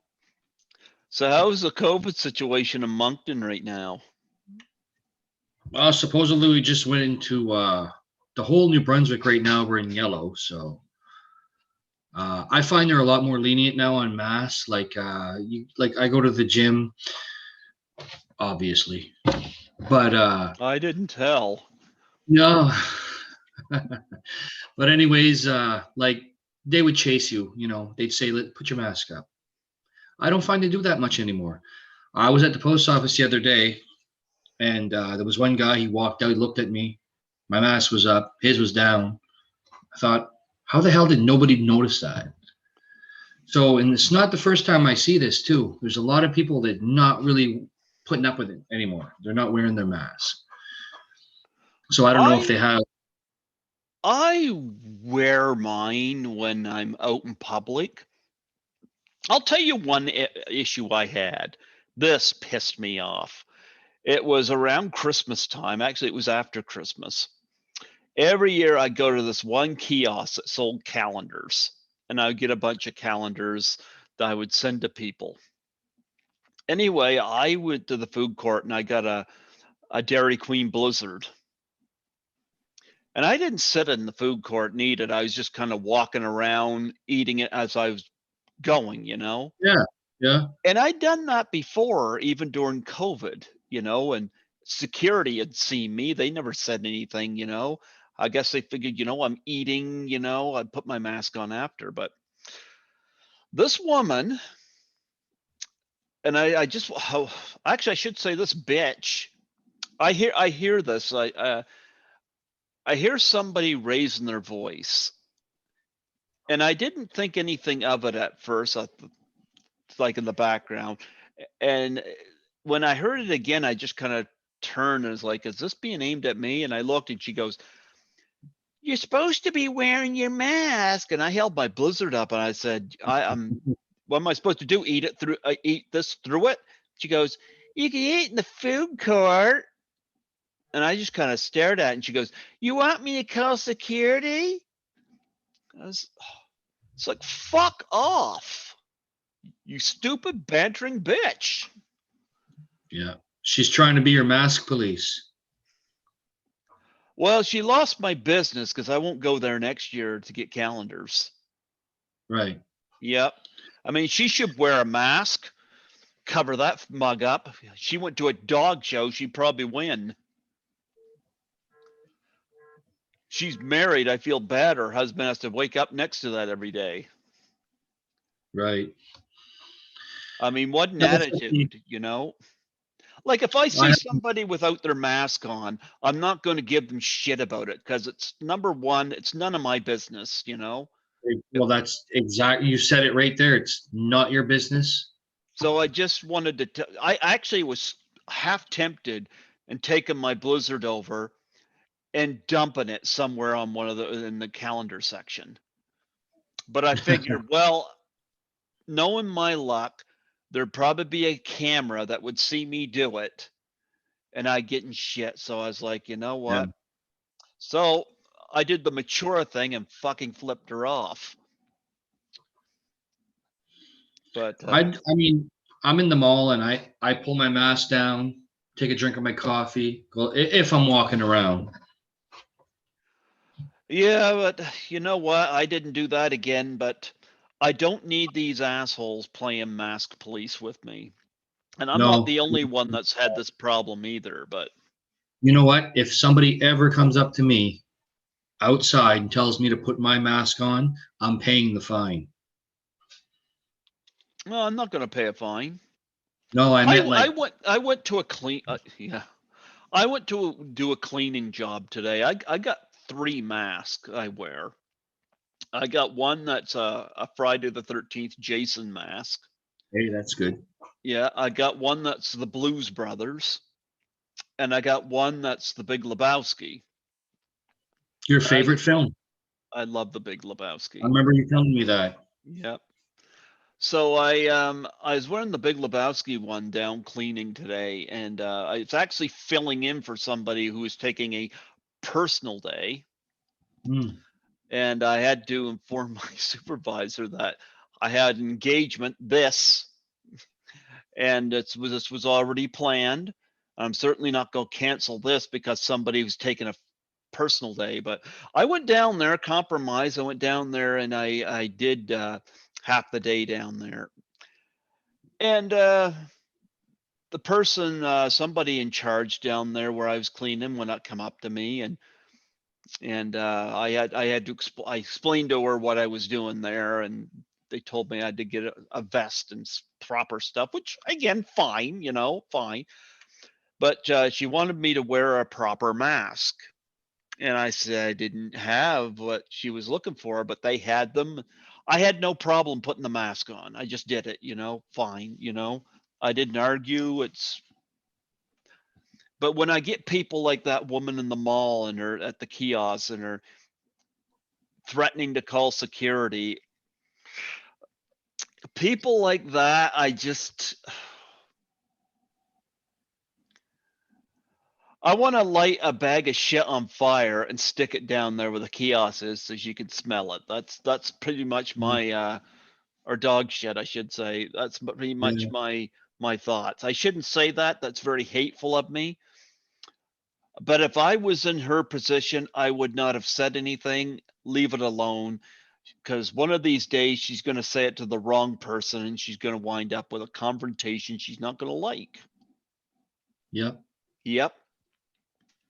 So how's the COVID situation in Moncton right now? Supposedly we just went into the whole New Brunswick right now. We're in yellow, so I find they're a lot more lenient now on masks. Like I go to the gym, obviously, but I didn't tell. no. But anyways, like they would chase you. You know, they'd say, "Let put your mask up." I don't find they do that much anymore. I was at the post office the other day, and there was one guy. He walked out. He looked at me. My mask was up. His was down. I thought, how the hell did nobody notice that? So, and it's not the first time I see this too. There's a lot of people that not really putting up with it anymore. They're not wearing their mask. So I don't know if they I have. I wear mine when I'm out in public. I'll tell you one issue I had. This pissed me off. It was around Christmas time. Actually, it was after Christmas. Every year I'd go to this one kiosk that sold calendars, and I would get a bunch of calendars that I would send to people. Anyway, I went to the food court and I got a Dairy Queen Blizzard. And I didn't sit in the food court and eat it. I was just kind of walking around eating it as I was going, you know? Yeah, yeah, And I'd done that before, even during COVID, you know, and security had seen me. They never said anything, you know. I guess they figured, you know, I'm eating, you know, I'd put my mask on after. But this woman, and I just, actually, I should say this bitch. I hear this. I hear somebody raising their voice, and I didn't think anything of it at first. Like in the background, and when I heard it again, I just kind of turned and was like, "Is this being aimed at me?" And I looked, and she goes, "You're supposed to be wearing your mask." And I held my Blizzard up, and I said, "I'm. What am I supposed to do? Eat it through? Eat this through it?" She goes, "You can eat in the food court." And I just kind of stared at it, and she goes, "You want me to call security?" I was, it's like, fuck off, you stupid bantering bitch. yeah. She's trying to be your mask police. Well, she lost my business because I won't go there next year to get calendars. Right. Yep. I mean, she should wear a mask, cover that mug up. She went to a dog show, she'd probably win. She's married. I feel bad. Her husband has to wake up next to that every day. Right. I mean, what an No, it's okay. attitude, you know? Like if I see I, somebody without their mask on, I'm not going to give them shit about it because it's number one, it's none of my business, you know? well, that's exactly. You said it right there. It's not your business. So I just wanted to, I actually was half tempted and taking my Blizzard over and dumping it somewhere on one of the, in the calendar section. But I figured, well, knowing my luck, there'd probably be a camera that would see me do it and I'd get in shit. So I was like, you know Yeah. what? So I did the mature thing and fucking flipped her off. But I mean, I'm in the mall and I pull my mask down, take a drink of my coffee, go if I'm walking around. yeah, but you know what? I didn't do that again, but I don't need these assholes playing mask police with me. And I'm not No, the only one that's had this problem either, but you know what? If somebody ever comes up to me outside and tells me to put my mask on, I'm paying the fine. well, I'm not going to pay a fine. No, I meant like, I went to a clean yeah. I went to do a cleaning job today. I got 3 masks I wear. I got one that's a Friday the 13th Jason mask. hey, that's good. Yeah, I got one that's the Blues Brothers, and I got one that's the Big Lebowski. Your I favorite film? I love the Big I Lebowski. remember you telling me that. Yep. So I was wearing the Big Lebowski one down cleaning today, and it's actually filling in for somebody who is taking a personal day, Mm, and I had to inform my supervisor that I had an engagement this, and this was already planned. I'm certainly not going to cancel this because somebody was taking a personal day. But I went down there, compromise. I went down there and I did half the day down there. And the person, somebody in charge down there where I was cleaning, would not come up to me, and I had to I explained to her what I was doing there, and they told me I had to get a vest and proper stuff, which again, fine, you know, fine. But she wanted me to wear a proper mask. And I said I didn't have what she was looking for, but they had them. I had no problem putting the mask on. I just did it, fine, I didn't argue. But when I get people like that woman in the mall and her at the kiosk and her threatening to call security, people like that, I want to light a bag of shit on fire and stick it down there where the kiosk is so you can smell it. That's pretty much my or dog shit, I should say. That's pretty much Yeah. my thoughts. I shouldn't say that. That's very hateful of me. But if I was in her position, I would not have said anything. Leave it alone, because one of these days she's going to say it to the wrong person and she's going to wind up with a confrontation she's not going to like. Yep. Yep.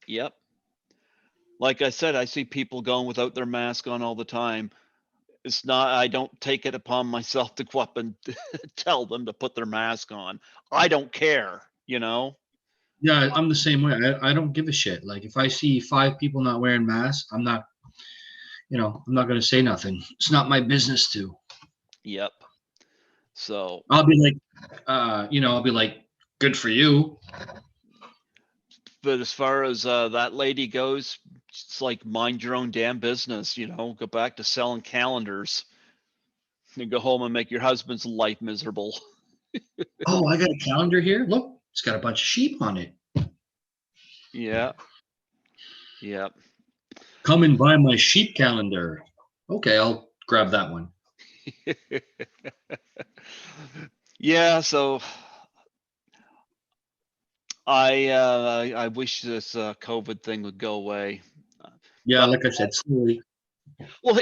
Yep. Like I said, I see people going without their mask on all the time. It's not, I don't take it upon myself to go up and tell them to put their mask on. I don't care. Yeah, I'm the same way. I don't give a shit. Like if I see 5 people not wearing masks, I'm not gonna say nothing. It's not my business to. Yep. So, I'll be like, I'll be like, good for you. but as far as that lady goes, it's like mind your own damn business. Go back to selling calendars and go home and make your husband's life miserable. Oh, I got a calendar here. Look, it's got a bunch of sheep on it. Yeah. Yep. Come and buy my sheep calendar. Okay, I'll grab that one. Yeah. So I wish this COVID thing would go away. Yeah, But like I said, slowly. well,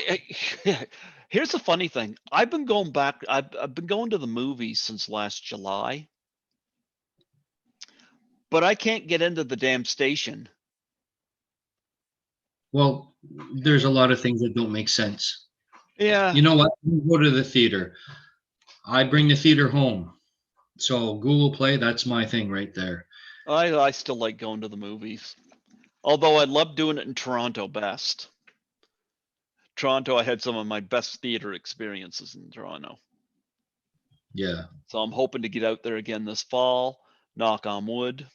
here's the funny thing. I've been going back. I've been going to the movies since last July, but I can't get into the damn station. Well, there's a lot of things that don't make sense. Yeah, You know what? You go to the theater. I bring the theater home. So Google Play, that's my thing right there. I still like going to the movies. Although I love doing it in Toronto best. Toronto, I had some of my best theater experiences in Toronto. Yeah. So I'm hoping to get out there again this fall. Knock on wood.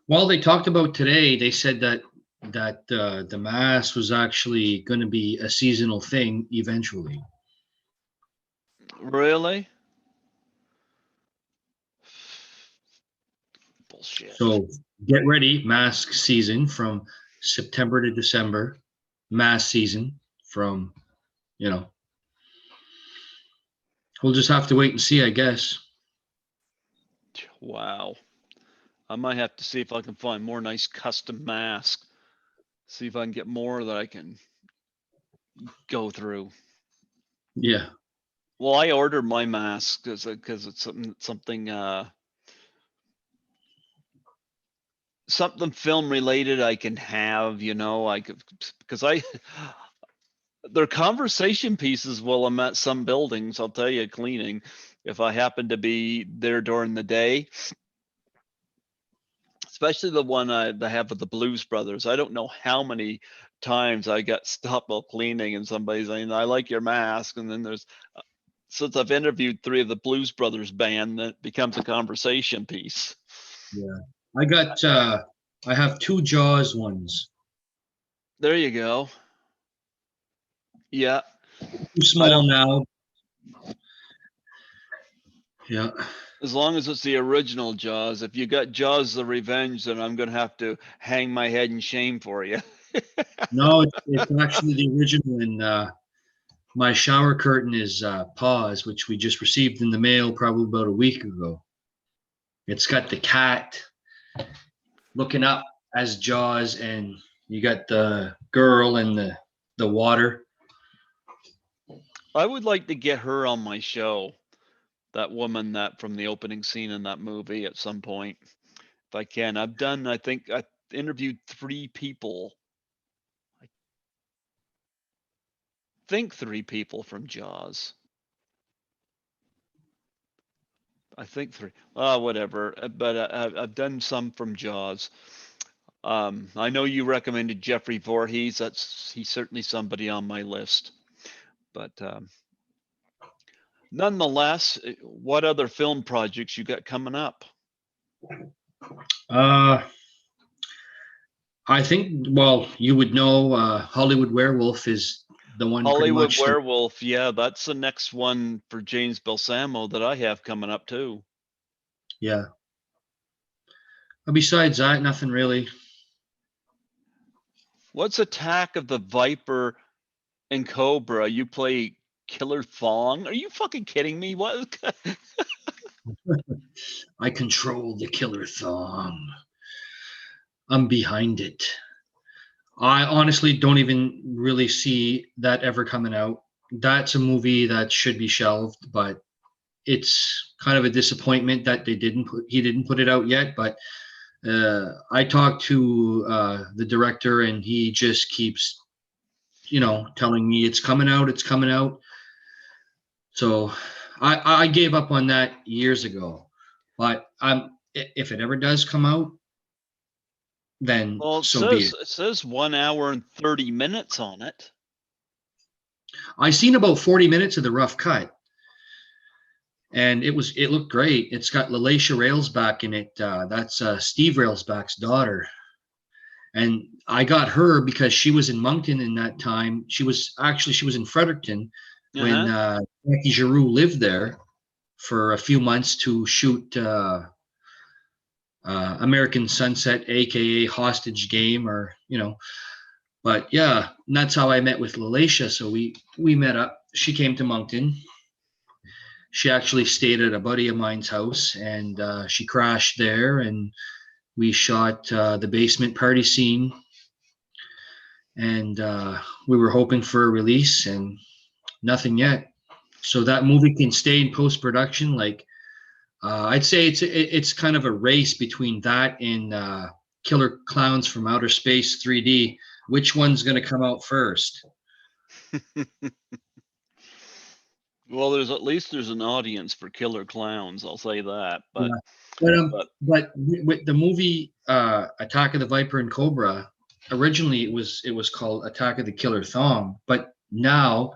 Well, they talked about today. They said that the mass was actually going to be a seasonal thing eventually. Really? Bullshit. So get ready, mask season from September to December, mass season from, you know, we'll just have to wait and see, I guess. Wow. I might have to see if I can find more nice custom masks. See if I can get more that I can go through. Yeah. Well, I ordered my mask because it's something film related I can have. I could because I they're conversation pieces while I'm at some buildings. I'll tell you, cleaning. If I happen to be there during the day, especially the one I have with the Blues Brothers. I don't know how many times I got stopped while cleaning and somebody saying, "I like your mask," and then there's since I've interviewed 3 of the Blues Brothers band, that becomes a conversation piece. Yeah. I have 2 Jaws ones. There you go. Yeah, Too I small don't. now. Yeah. As long as it's the original Jaws. If you got Jaws the Revenge, then I'm gonna have to hang my head in shame for you. No, it's actually the original, and my shower curtain is Paws, which we just received in the mail probably about a week ago. It's got the cat looking up as Jaws, and you got the girl in the water. I would like to get her on my show. That woman that from the opening scene in that movie at some point, if I can. I think I interviewed 3 people. I think 3 people from Jaws. I think 3. Whatever. But I've done some from Jaws. I know you recommended Jeffrey Voorhees. He's certainly somebody on my list. But nonetheless, what other film projects you got coming up? I think, well, you would know, Hollywood Werewolf is the one pretty Hollywood much. Werewolf, yeah, that's the next one for James Balsamo that I have coming up too. Yeah. Besides that, nothing really. What's Attack of the Viper and Cobra? You play Killer Thong? Are you fucking kidding me? What? I control the killer thong. I'm behind it. I honestly don't even really see that ever coming out. That's a movie that should be shelved, but it's kind of a disappointment that he didn't put it out yet. But I talked to the director, and he just keeps, telling me it's coming out, it's coming out. So I gave up on that years ago. But if it ever does come out, then Well, so be it. it says 1 hour and 30 minutes on it. I seen about 40 minutes of the rough cut, and it looked great. It's got Lalacia Railsback in it. That's Steve Railsback's daughter, and I got her because she was in Moncton in that time. She was in Fredericton when Jackie Giroux lived there for a few months to shoot American Sunset, aka Hostage Game, or But yeah, and that's how I met with Lalacia. So we met up. She came to Moncton. She actually stayed at a buddy of mine's house, and she crashed there, and we shot the basement party scene, and we were hoping for a release, and nothing yet. So that movie can stay in post production. Like I'd say it's kind of a race between that and Killer Clowns from Outer Space 3D. Which one's going to come out first? Well, there's an audience for Killer Clowns, I'll say that. But but with the movie Attack of the Viper and Cobra, originally it was called Attack of the Killer Thong, but now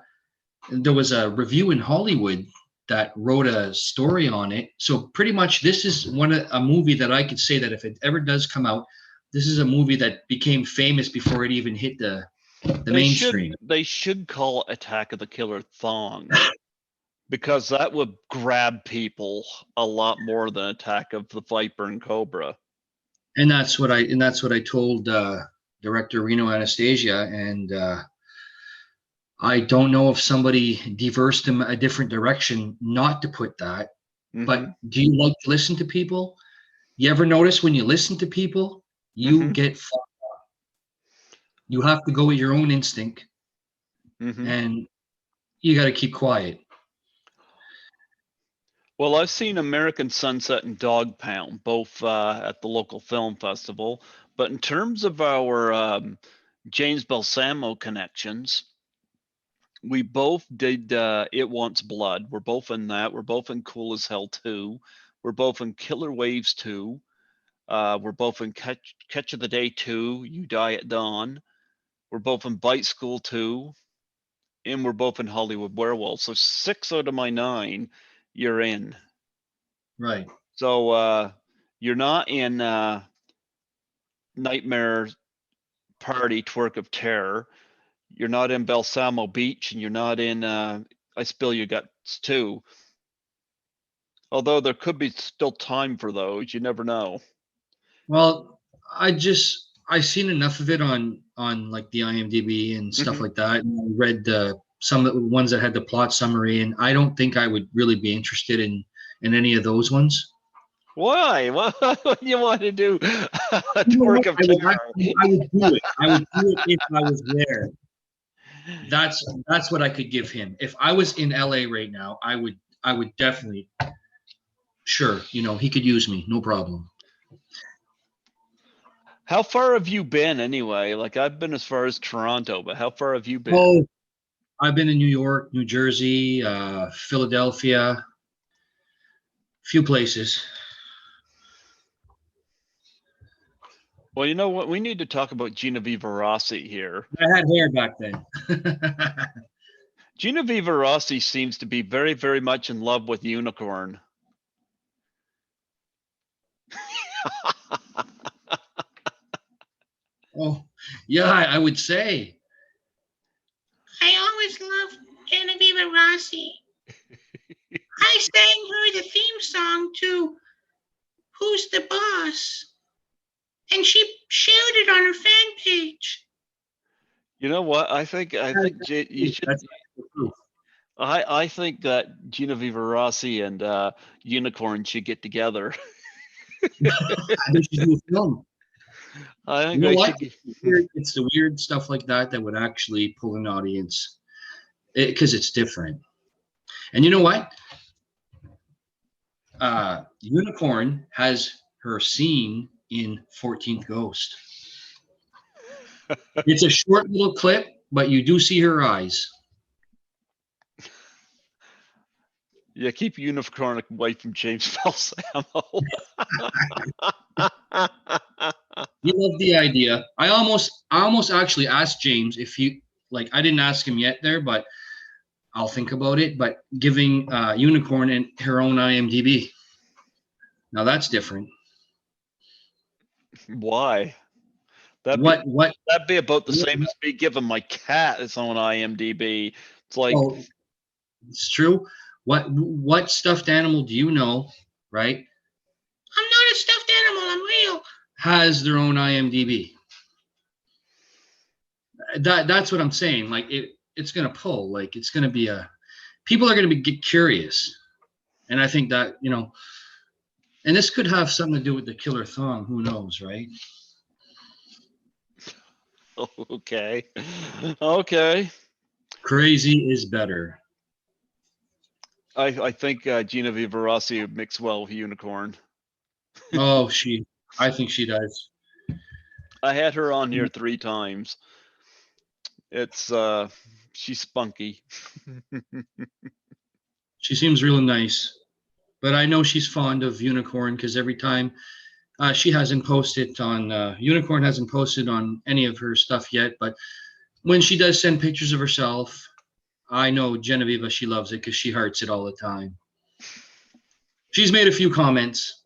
there was a review in Hollywood that wrote a story on it. So pretty much this is a movie that I could say that if it ever does come out, this is a movie that became famous before it even hit the mainstream. They should call it Attack of the Killer Thong. Because that would grab people a lot more than Attack of the Viper and Cobra. And that's what I told director Reno Anastasia, and I don't know if somebody diversed him a different direction not to put that. Mm-hmm. But do you like to listen to people? You ever notice when you listen to people, you get fucked up. You have to go with your own instinct, and you got to keep quiet. Well, I've seen American Sunset and Dog Pound, both at the local film festival. But in terms of our James Balsamo connections, we both did It Wants Blood. We're both in that. We're both in Cool as Hell 2. We're both in Killer Waves 2. We're both in Catch of the Day 2, You Die at Dawn. We're both in Bite School 2. And we're both in Hollywood Werewolf. So 6 out of my 9, you're in. Right. So you're not in Nightmare Party Twerk of Terror. You're not in Balsamo Beach, and you're not in I Spill Your Guts 2. Although there could be still time for those, you never know. Well, I seen enough of it on like the IMDb and stuff like that, and I read some of the ones that had the plot summary, and I don't think I would really be interested in any of those ones. Why? What do you want to do? Twerk of Terror. I would do it. I would do it if I was there. That's what I could give him. If I was in LA right now, I would definitely. Sure, he could use me, no problem. How far have you been anyway? Like I've been as far as Toronto, but how far have you been? Oh, I've been in New York, New Jersey, Philadelphia, a few places. Well, you know what? We need to talk about Genevieve Rossi here. I had hair back then. Genevieve Rossi seems to be very, very much in love with Unicorn. Oh, yeah, I would say. I always loved Genevieve Rossi. I sang her the theme song to Who's the Boss? And she shared it on her fan page. You know what? I think you should. That's the proof. I think that Genevieve Rossi and Unicorn should get together. I think she's doing a film. I think You know they what? should. It's the weird stuff like that that would actually pull an audience because it's different. And you know what? Unicorn has her scene in 14th Ghost. It's a short little clip, but you do see her eyes. Yeah, keep Unicorn away from James Balsamo. You love the idea. I almost actually asked James if he like. I didn't ask him yet there, but I'll think about it. But giving Unicorn and her own IMDb. Now that's different. Why? What? That'd be about the same as me giving my cat its own IMDb. It's like, Oh, it's true. What stuffed animal do you know? Right? I'm not a stuffed animal. I'm real. Has their own IMDb. That's what I'm saying. Like it's gonna pull. Like it's gonna be people are gonna get curious, and I think that and this could have something to do with the killer thong. Who knows, right? okay, okay. Crazy is better. I think Genevieve Rossi would mix well with Unicorn. Oh, I think she does. I had her on here 3 times. It's she's spunky. She seems real nice, but I know she's fond of Unicorn because every time she hasn't posted on Unicorn hasn't posted on any of her stuff yet, but when she does send pictures of herself, I know Genevieve, she loves it because she hearts it all the time. She's made a few comments.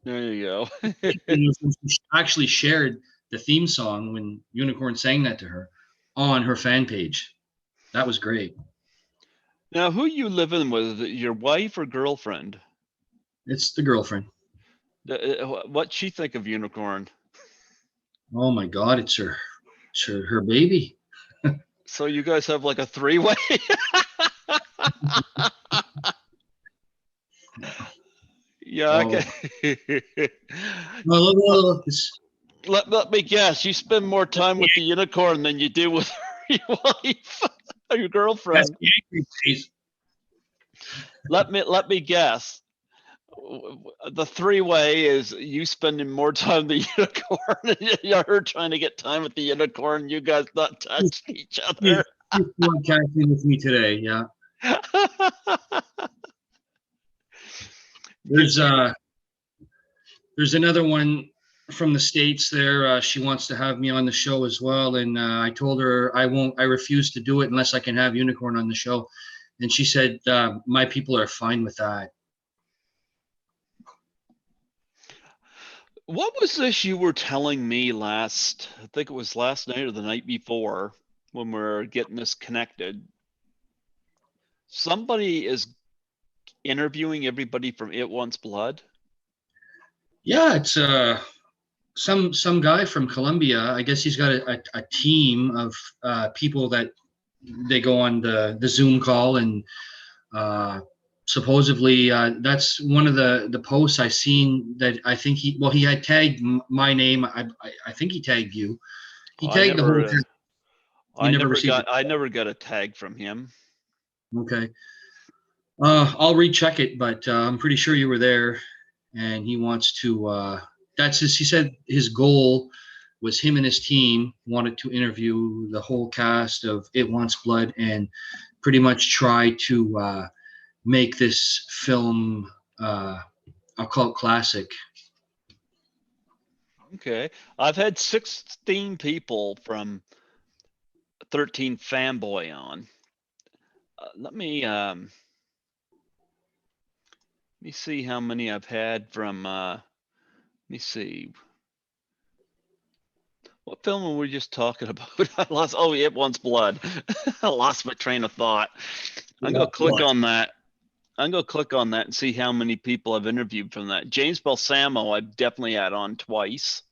There you go. She actually shared the theme song when Unicorn sang that to her on her fan page. That was great. Now, who you living with? Your wife or girlfriend? It's the girlfriend. What she think of Unicorn? Oh my God, it's her baby. So you guys have like a 3-way? Yeah. Okay. Let me guess. You spend more time with the Unicorn than you do with your wife or your girlfriend. That's the angry face. Let me guess. The 3-way is you spending more time with the Unicorn and her trying to get time with the Unicorn. You guys not touching each other. She's podcasting with me today. Yeah. There's another one from the States there. She wants to have me on the show as well. And I told her I refuse to do it unless I can have Unicorn on the show. And she said, my people are fine with that. What was this you were telling me I think it was last night or the night before when we were getting this connected? Somebody is interviewing everybody from It Wants Blood? Yeah, it's some guy from Colombia. I guess he's got a team of people that they go on the Zoom call and supposedly that's one of the posts I seen that I think he had tagged my name. I think he tagged you. He tagged the whole thing. I never got a tag from him. Okay. I'll recheck it, but I'm pretty sure you were there, and he wants to. He said his goal was him and his team wanted to interview the whole cast of It Wants Blood and pretty much try to make this film a cult classic. Okay. I've had 16 people from 13 Fanboy on. Let me see how many I've had from let me see. What film were we just talking about? I lost It Wants Blood. I lost my train of thought. I'm gonna click on that. I'm gonna click on that and see how many people I've interviewed from that. James Balsamo, I've definitely had on twice.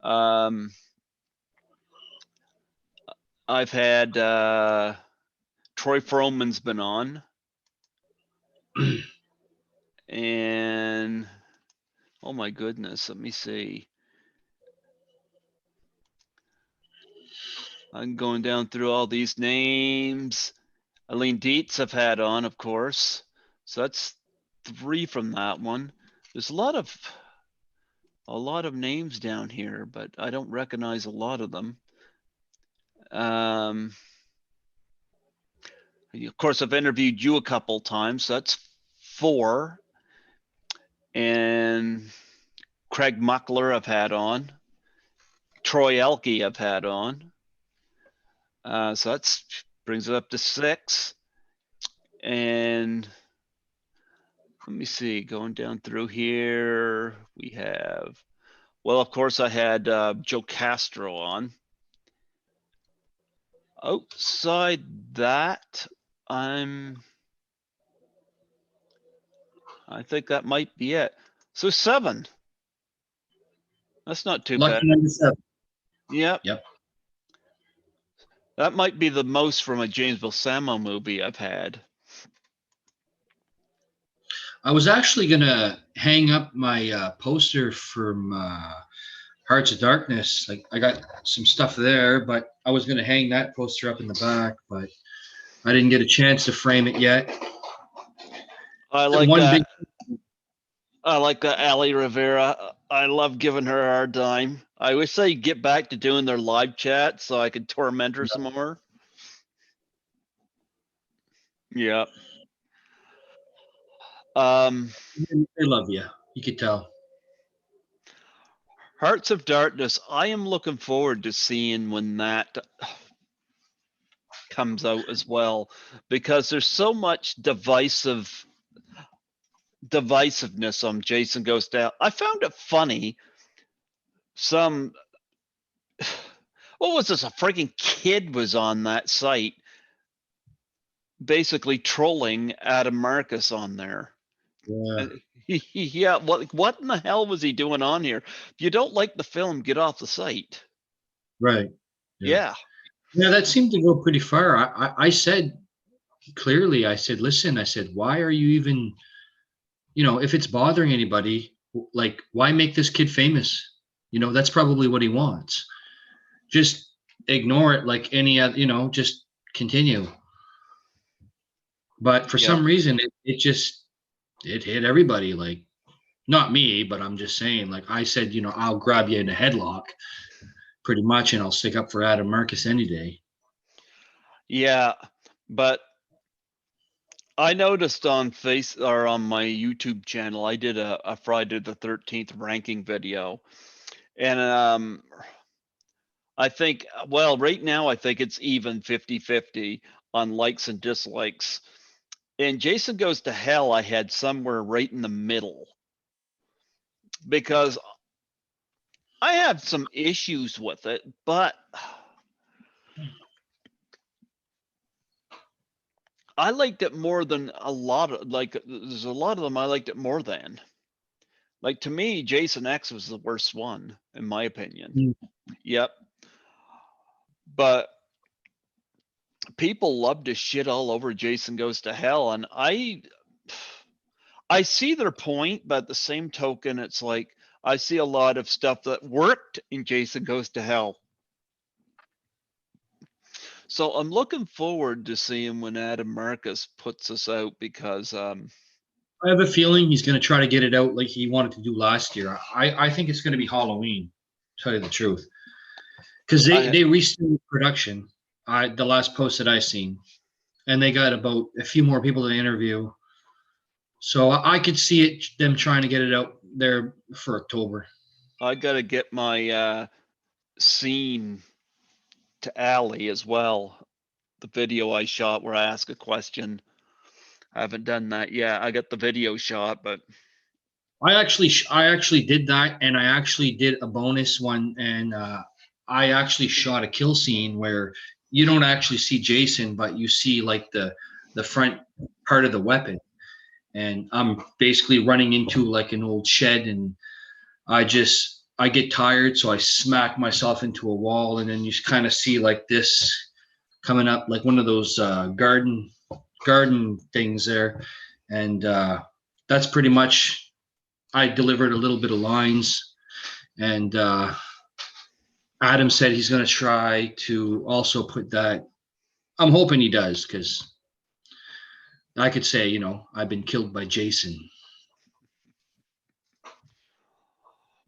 I've had Troy Froman's been on, and oh my goodness, let me see. I'm going down through all these names. Eileen Dietz I've had on, of course. So that's 3 from that one. There's a lot of names down here, but I don't recognize a lot of them. Of course, I've interviewed you a couple times. So that's 4. And Craig Muckler I've had on. Troy Elke I've had on. So that brings it up to 6. And let me see, going down through here, we have, well, of course, I had Joe Castro on. Outside that, I think that might be it. So 7. That's not too Lucky bad. number 7. Yep. Yep. That might be the most from a James Balsamo movie I've had. I was actually gonna hang up my poster from Hearts of Darkness. Like I got some stuff there, but I was gonna hang that poster up in the back, but I didn't get a chance to frame it yet. I like One that. big. I like that Ali Rivera. I love giving her a hard time. I wish they get back to doing their live chat so I could torment her some more. Yeah. They love you. You could tell. Hearts of Darkness. I am looking forward to seeing when that comes out as well, because there's so much divisiveness on Jason Goes to Hell. I found it funny. What was this? A freaking kid was on that site, basically trolling Adam Marcus on there. Yeah. Yeah, what in the hell was he doing on here? If you don't like the film, get off the site. Right. Yeah. Yeah, that seemed to go pretty far. I said clearly, I said, listen, I said, why are you even, if it's bothering anybody, like, why make this kid famous? That's probably what he wants. Just ignore it like any other, just continue. But for Yeah. some reason, it hit everybody. Like, not me, but I'm just saying, like I said, I'll grab you in a headlock pretty much, and I'll stick up for Adam Marcus any day. Yeah, but I noticed on my YouTube channel, I did a Friday the 13th ranking video, and I think, well, right now I think it's even 50-50 on likes and dislikes. And Jason Goes to Hell, I had somewhere right in the middle, because I have some issues with it, but I liked it more than a lot of, like, there's a lot of them I liked it more than. Like, to me, Jason X was the worst one, in my opinion. Mm. Yep. But people love to shit all over Jason Goes to Hell, and I see their point, but at the same token, it's like I see a lot of stuff that worked in Jason Goes to Hell. So I'm looking forward to seeing when Adam Marcus puts this out, because I have a feeling he's going to try to get it out like he wanted to do last year. I think it's going to be Halloween, to tell you the truth, because they restarted production. The last post that I seen, and they got about a few more people to interview. So I could see them trying to get it out there for October. I gotta get my scene to Allie as well. The video I shot where I ask a question. I haven't done that yet. I got the video shot, but I actually did that, and I actually did a bonus one, and I actually shot a kill scene where you don't actually see Jason, but you see like the front part of the weapon, and I'm basically running into like an old shed, and I get tired, so I smack myself into a wall, and then you kind of see like this coming up, like one of those garden things there, and that's pretty much. I delivered a little bit of lines, and Adam said he's going to try to also put that. I'm hoping he does, because I could say, I've been killed by Jason.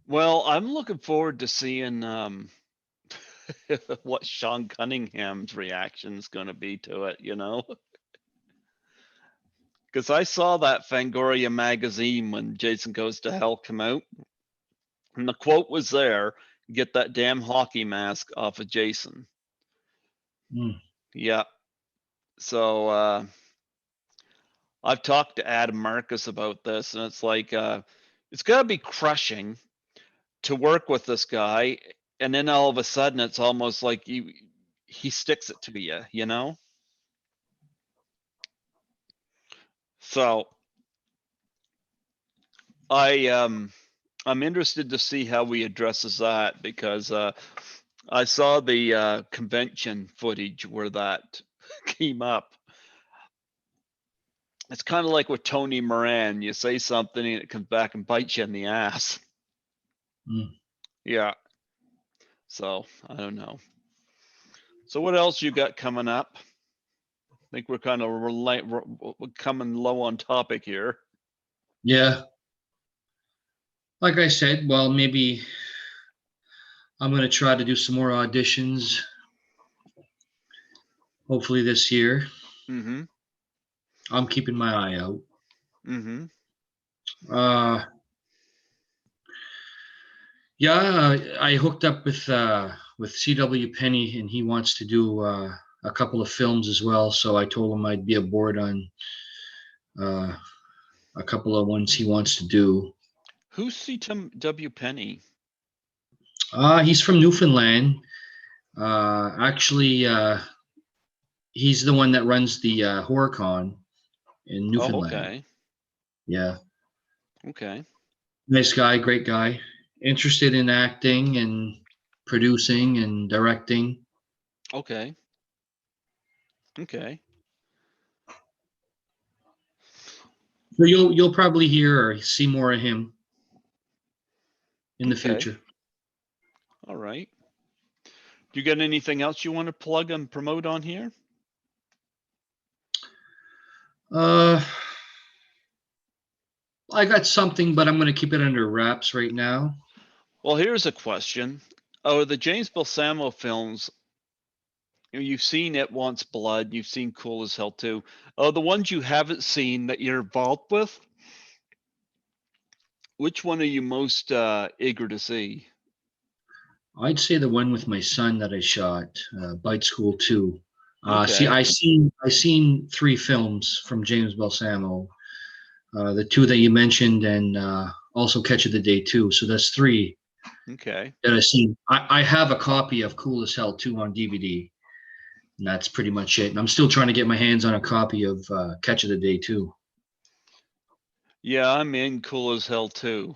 well, I'm looking forward to seeing what Sean Cunningham's reaction is going to be to it, Because I saw that Fangoria magazine when Jason Goes to Hell come out, and the quote was there, "Get that damn hockey mask off of Jason." Mm. Yeah. So I've talked to Adam Marcus about this, and it's like it's got to be crushing to work with this guy, and then all of a sudden it's almost like he sticks it to you. So I'm interested to see how he addresses that, because I saw the convention footage where that came up. It's kind of like with Tony Moran. You say something and it comes back and bites you in the ass. Mm. Yeah. So I don't know. So what else you got coming up? I think we're kind of coming low on topic here. Yeah. Like I said, well, maybe I'm going to try to do some more auditions, hopefully this year. Mm-hmm. I'm keeping my eye out. Mm-hmm. Uh, yeah, I hooked up with C.W. Penny, and he wants to do a couple of films as well. So I told him I'd be aboard on uh, a couple of ones he wants to do. Who's C.W. Penny? He's from Newfoundland. Actually, he's the one that runs the HorrorCon in Oh, Newfoundland. okay. Yeah, Okay. nice guy, great guy. Interested in acting and producing and directing. Okay. Okay. So you'll probably hear or see more of him in the Okay. future. All right. Do you got anything else you want to plug and promote on here? Uh, I got something, but I'm going to keep it under wraps right now. Well, here's a question. Oh, the James Balsamo films, you've seen It Wants Blood, you've seen Cool as Hell 2. Oh, the ones you haven't seen that you're involved with, which one are you most eager to see? I'd say the one with my son that I shot, Bite School 2. See, Okay. I seen 3 films from James Balsamo. The 2 that you mentioned, and also Catch of the Day 2. So that's 3 Okay. that I've seen. I have a copy of Cool as Hell 2 on DVD, and that's pretty much it. And I'm still trying to get my hands on a copy of Catch of the Day 2. Yeah, I'm in Cool as Hell 2.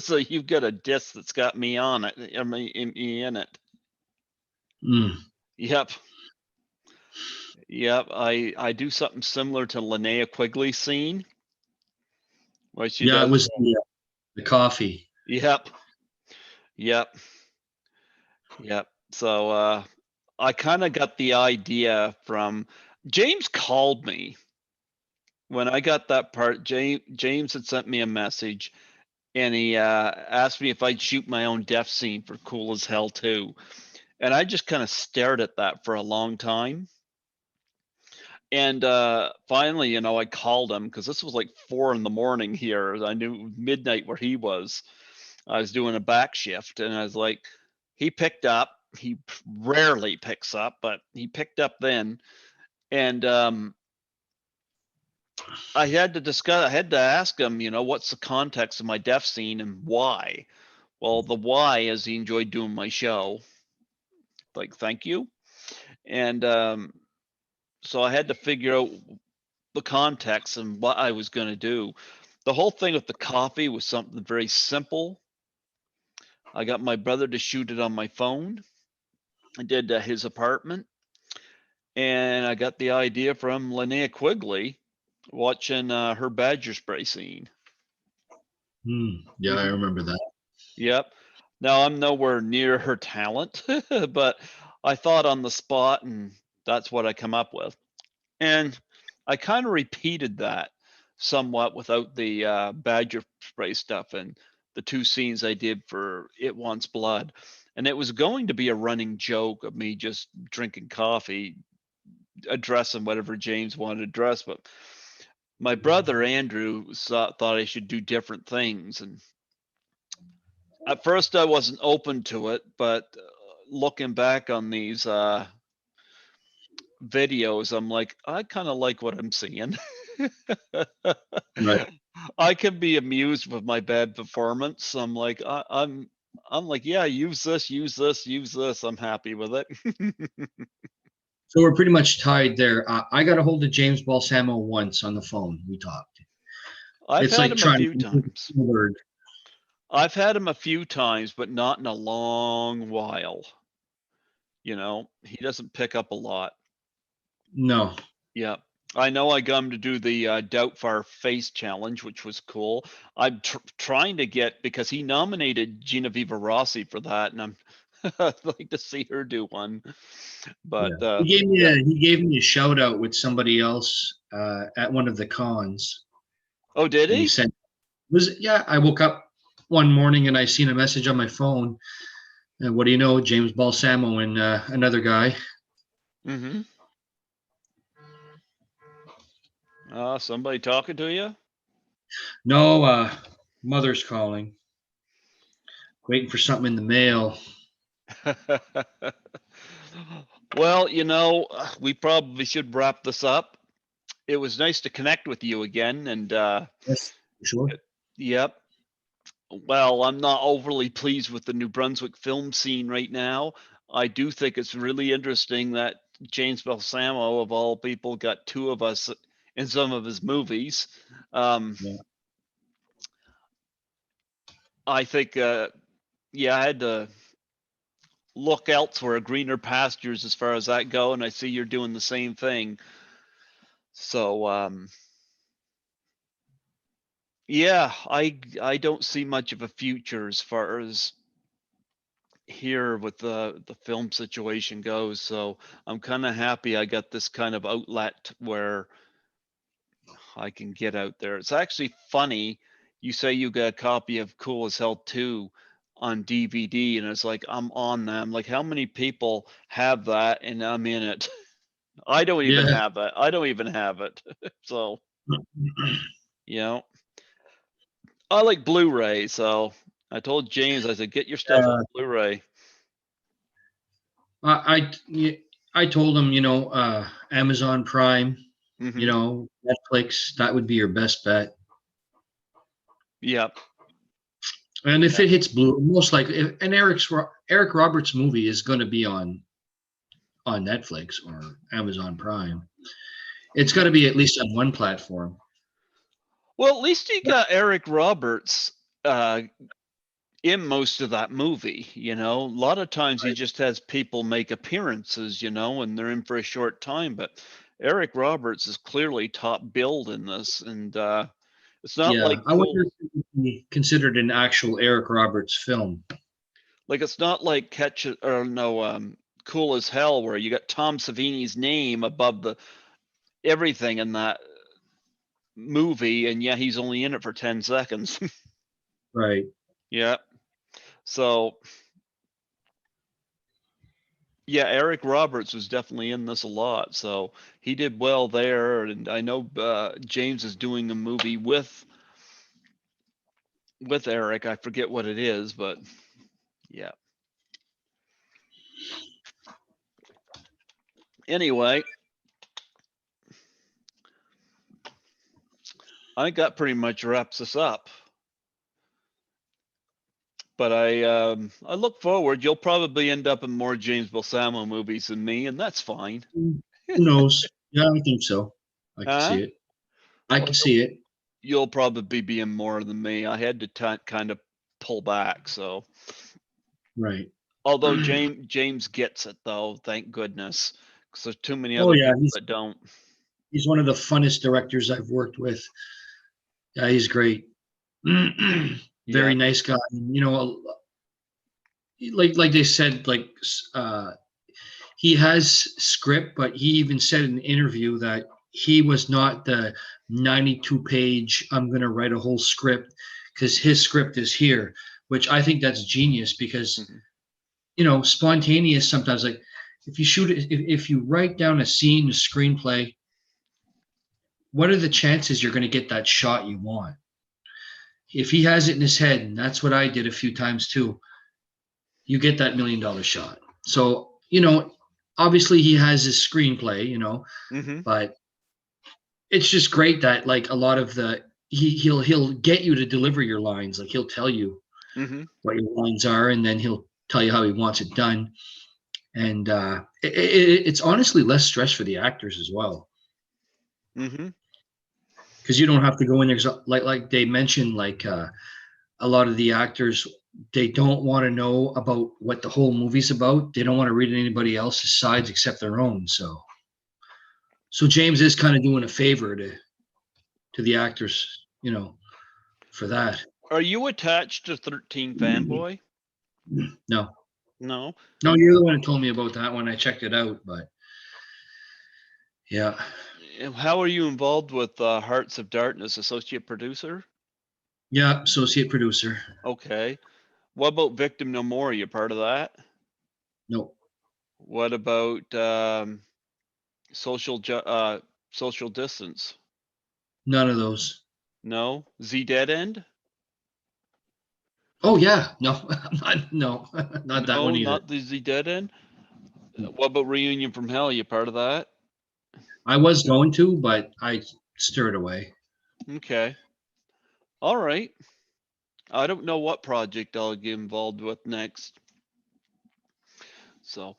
So you've got a disc that's got me on it. I mean, me in it. Mm. Yep. Yep. I do something similar to Linnea Quigley's scene where she Yeah, it does. was the coffee. Yep. Yep. Yep. So I kind of got the idea from James called me when I got that part. James had sent me a message, and he asked me if I'd shoot my own death scene for Cool as Hell 2. And I just kind of stared at that for a long time. And finally, I called him because this was like 4 in the morning here. I knew midnight where he was. I was doing a back shift, and I was like, he picked up. He rarely picks up, but he picked up then, and I had to discuss. I had to ask him, what's the context of my death scene and why. Well, the why is he enjoyed doing my show. Like, thank you. And so I had to figure out the context and what I was going to do. The whole thing with the coffee was something very simple. I got my brother to shoot it on my phone. I did his apartment, and I got the idea from Linnea Quigley watching her badger spray scene. Yeah, I remember that. Yep. Now I'm nowhere near her talent, but I thought on the spot, and that's what I come up with. And I kind of repeated that somewhat without the badger spray stuff and the two scenes I did for It Wants Blood. And it was going to be a running joke of me just drinking coffee, addressing whatever James wanted to address. But my brother Andrew thought I should do different things. And at first I wasn't open to it, but looking back on these videos, I'm like, I kind of like what I'm seeing. Right. I can be amused with my bad performance. I'm like, I'm like, yeah, use this, use this, use this. I'm happy with it. So we're pretty much tied there. I got a hold of James Balsamo once on the phone. We talked. I've It's had like him a trying few to times. word. I've had him a few times, but not in a long while. He doesn't pick up a lot. No. Yeah. I know I got him to do the Doubtfire face challenge, which was cool. I'm trying to get, because he nominated Genevieve Rossi for that, and I'd like to see her do one. Yeah. But Yeah. He gave me a shout out with somebody else at one of the cons. Oh, did And he he? said, I woke up one morning and I seen a message on my phone. And what do you know, James Balsamo and another guy. Mm-hmm. Somebody talking to you? No, mother's calling. Waiting for something in the mail. Well, we probably should wrap this up. It was nice to connect with you again, and Yes, sure. yep. Well, I'm not overly pleased with the New Brunswick film scene right now. I do think it's really interesting that James Balsamo, of all people, got two of us in some of his movies. Yeah. I think, I had to look elsewhere, greener pastures as far as that go, and I see you're doing the same thing. So, yeah, I don't see much of a future as far as here with the film situation goes. So I'm kind of happy I got this kind of outlet where I can get out there. It's actually funny. You say you got a copy of Cool as Hell 2 on DVD, and it's like I'm on them. Like, how many people have that and I'm in it? I don't even Yeah. have it. I don't even have it. So, you know, I like Blu-ray. So I told James, I said, get your stuff on Uh, Blu-ray. I told him, Amazon Prime, Hmm. Netflix, that would be your best bet. Yep. And if Yep. it hits blue, most likely, and Eric Roberts movie is going to be on Netflix or Amazon Prime. It's got to be at least on one platform. Well, at least you got Eric Roberts in most of that movie. A lot of times he Right. just has people make appearances, and they're in for a short time. But Eric Roberts is clearly top billed in this, and it's not Yeah, like I cool. wonder if it would be considered an actual Eric Roberts film. Like, it's not like Catch It or no, Cool as Hell, where you got Tom Savini's name above the everything in that movie, and yeah, he's only in it for 10 seconds. Right. Yeah. So yeah, Eric Roberts was definitely in this a lot, so he did well there. And I know James is doing a movie with with Eric. I forget what it is, but yeah. Anyway, I think that pretty much wraps us up. But I look forward. You'll probably end up in more James Balsamo movies than me, and that's fine. Who knows? Yeah, I think so. I can Huh? see it. I Well, can see it. you'll probably be in more than me. I had to kind of pull back. So, Right. although James gets it though, thank goodness, because there's too many Oh other yeah, people that don't. he's one of the funnest directors I've worked with. Yeah, he's great. Yeah. Very nice guy. You know, like they said, like he has script, but he even said in an interview that he was not the 92 page, I'm going to write a whole script, because his script is here, which I think that's genius because, Mhm. you know, spontaneous sometimes, like if you shoot it, if you write down a scene, a screenplay, what are the chances you're going to get that shot you want? If he has it in his head, and that's what I did a few times too, you get that $1 million shot. So, you know, obviously he has his screenplay, you know, Mhm. but it's just great that like a lot of the he'll get you to deliver your lines. Like he'll tell you Mhm. what your lines are, and then he'll tell you how he wants it done. And it's honestly less stress for the actors as well, Mhm. because you don't have to go in there. Like they mentioned, like a lot of the actors, they don't want to know about what the whole movie's about. They don't want to read anybody else's sides except their own. So James is kind of doing a favor to the actors, you know, for that. Are you attached to 13 Fanboy? No, No. no, you're the one who told me about that one. I checked it out, but yeah, How are you involved with Hearts of Darkness, associate producer? yeah, associate producer. Okay. What about Victim No More? You part of that? No, What about social social distance? none of those. No. Z Dead End? Oh yeah, no, no, not that one No, either. not the Z Dead End. What about Reunion from Hell? You part of that? I was going to, but I stirred away. Okay. All right. I don't know what project I'll get involved with next. So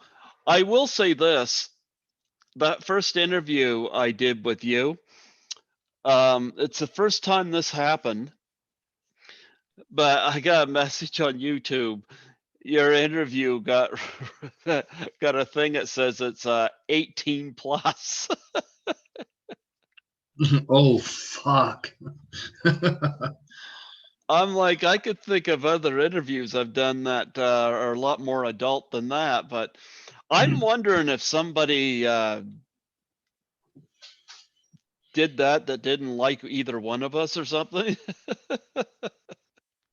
I will say this. That first interview I did with you, it's the first time this happened, but I got a message on YouTube. Your interview got got a thing that says it's 18 plus. Oh fuck. I'm like, I could think of other interviews I've done that are a lot more adult than that, but I'm wondering if somebody did that didn't like either one of us or something.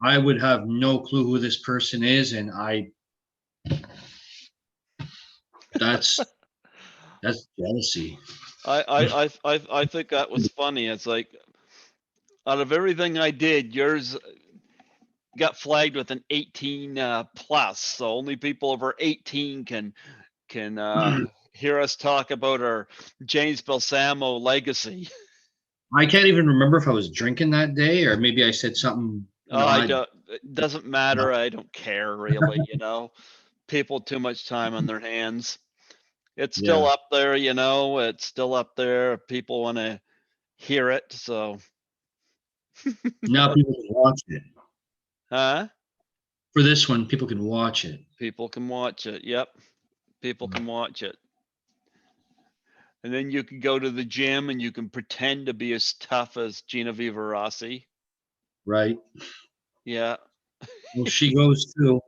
I would have no clue who this person is, and that's that's jealousy. I think that was funny. It's like out of everything I did, yours got flagged with an 18 plus, so only people over 18 can hear us talk about our James Balsamo legacy. I can't even remember if I was drinking that day or maybe I said something. Oh, No, I I don't. It doesn't no. matter. I don't care really. People too much time on their hands. It's still Yeah. up there. It's still up there. People want to hear it. So, Now people can watch it. huh? For this one, people can watch it. People can watch it. Yep. People can watch it. And then you can go to the gym and you can pretend to be as tough as Genevieve Rossi. Right. Yeah. Well, she goes too.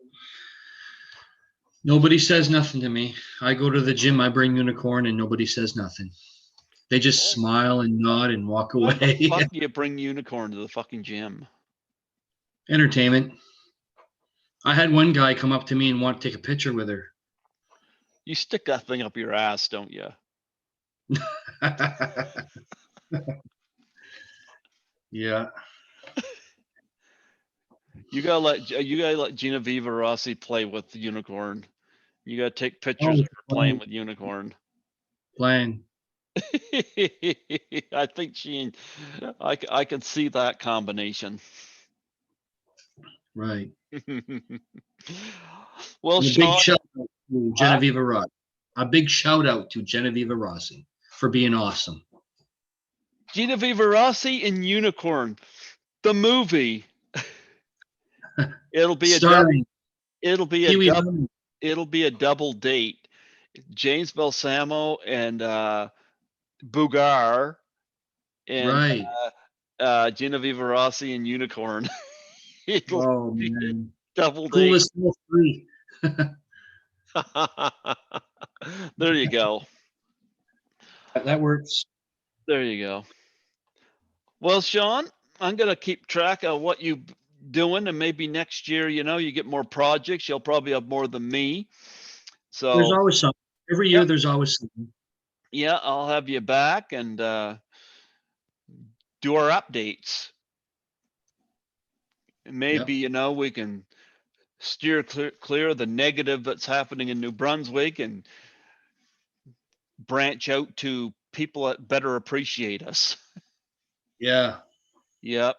Nobody says nothing to me. I go to the gym, I bring unicorn, and nobody says nothing. They just smile and nod and walk Why the away. fuck do you bring Unicorn to the fucking gym? Entertainment. I had one guy come up to me and want to take a picture with her. You stick that thing up your ass, don't you? Yeah. you gotta let Genevieve Rossi play with the unicorn. You gotta take pictures Oh, of her playing with unicorn. playing. I think I can see that combination. Right. Well, And a big Shawn, shout out to huh? Genevieve Rossi. A big shout out to Genevieve Rossi for being awesome. Genevieve Rossi in Unicorn, the movie. It'll be a dub. Starring It'll be a Pee Wee dub. Herman. It'll be a double date. James Balsamo and Bugar and Right. Genevieve Rossi in Unicorn. It'll Oh be a man. double date. Coolest little three. There you go. That works. There you go. Well, Shawn, I'm gonna keep track of what you doing, and maybe next year, you get more projects. You'll probably have more than me. There's So, always something. Every year yep, there's always something. yeah, I'll have you back and do our updates. And Yep. maybe we can steer clear of the negative that's happening in New Brunswick and branch out to people that better appreciate us. Yeah. Yep.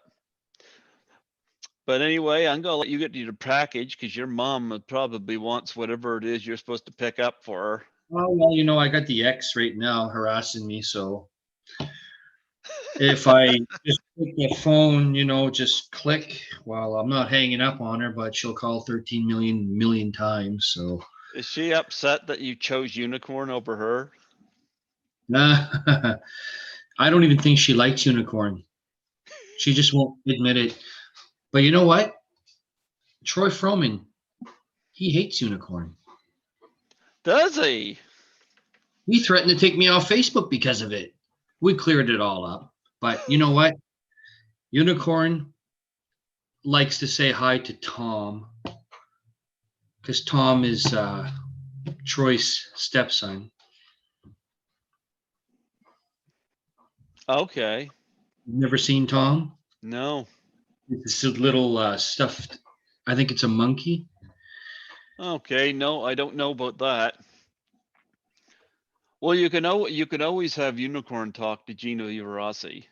But anyway, I'm gonna let you get to your package because your mom probably wants whatever it is you're supposed to pick up for her. Oh well, I got the ex right now harassing me, so if I just click the phone, just click, well, I'm not hanging up on her, but she'll call 13 million times. So Is she upset that you chose unicorn over her? nah, I don't even think she likes unicorn. She just won't admit it. But you know what? Troy Froman, he hates unicorn. Does he? He threatened to take me off Facebook because of it. We cleared it all up. But you know what? Unicorn likes to say hi to Tom because Tom is Troy's stepson. Okay. Never seen Tom? No. It's a little stuffed. I think it's a monkey. Okay. No, I don't know about that. Well, you can always have unicorn talk to Genevieve Rossi.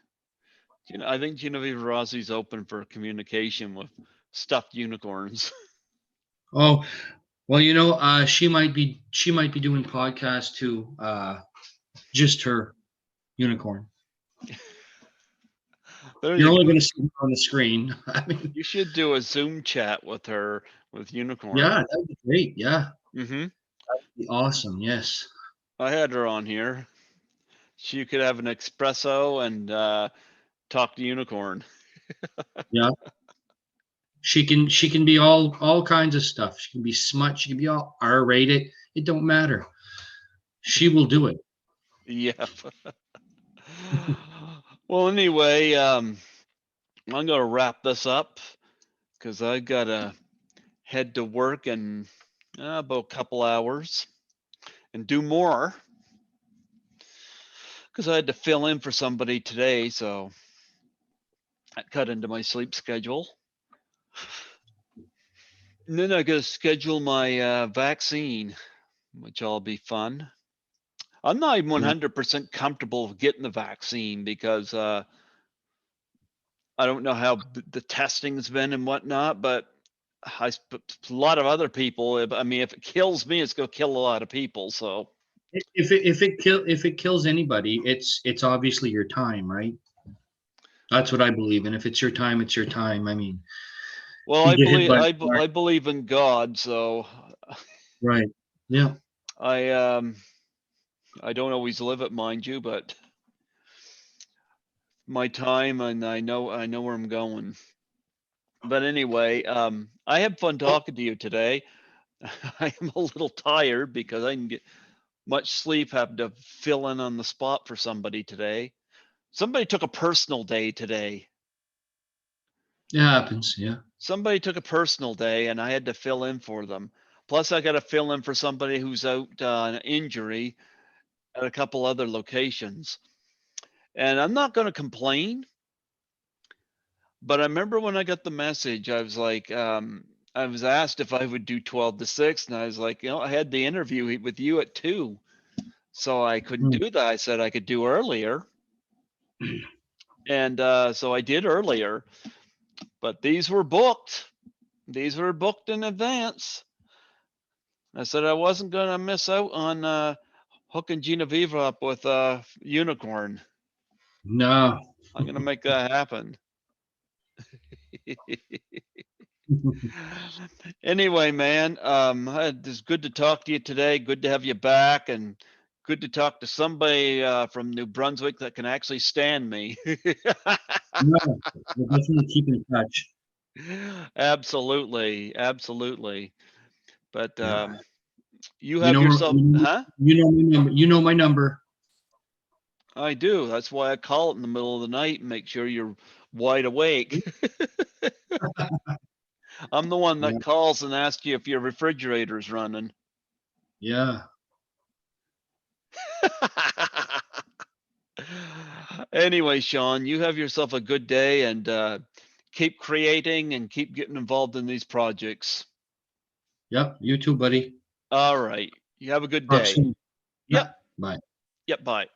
I think Genevieve Rossi's open for communication with stuffed unicorns. Oh, well, she might be doing podcasts too. Just her unicorn. There You're you only go. going to see her on the screen. I mean, You should do a Zoom chat with her with unicorn. yeah, that'd be great. Yeah, Mm-hmm. be awesome. Yes. I had her on here. She could have an espresso and talk to unicorn. Yeah. She can be all kinds of stuff. She can be smut. She can be all R-rated. It don't matter. She will do it. Yeah. Well, anyway, I'm gonna wrap this up because I gotta head to work in about a couple hours and do more because I had to fill in for somebody today, so that cut into my sleep schedule. And then I gotta schedule my vaccine, which will be fun. I'm not even Yeah. 100% comfortable with getting the vaccine because I don't know how the testing's been and whatnot, but a lot of other people. I mean, if it kills me, it's gonna kill a lot of people. So, If it kills anybody, it's obviously your time, right? That's what I believe. And if it's your time, it's your time. I mean, well, you get hit by a car, I believe in God, so right? Yeah. I I don't always live it, mind you, but my time and I know where I'm going. But anyway, I had fun talking to you today. I am a little tired because I didn't get much sleep, having to fill in on the spot for somebody today. Somebody took a personal day today. It happens. Yeah. Somebody took a personal day and I had to fill in for them. Plus, I got to fill in for somebody who's out on injury at a couple other locations. And I'm not going to complain, But I remember when I got the message, I was like, I was asked if I would do 12 to 6, and I was like, I had the interview with you at 2, so I couldn't Mm. do that. I said I could do earlier, and so I did earlier, but these were booked. These were booked in advance. I said I wasn't going to miss out on hooking Genevieve up with a unicorn. No. I'm going to make that happen. Anyway, man, it's good to talk to you today. Good to have you back, and good to talk to somebody from New Brunswick that can actually stand me. No, we'll definitely keep in touch. Absolutely, absolutely. But Yeah. you You have know, yourself, huh? you know my number. You know my number. I do. That's why I call it in the middle of the night and make sure you're wide awake. I'm the one Yeah. that calls and asks you if your refrigerator's running. Yeah. Anyway, Shawn, you have yourself a good day, and keep creating and keep getting involved in these projects. Yep. You too, buddy. All right. You have a good Talk day. soon. Yep. Yep. Bye. Yep. Bye.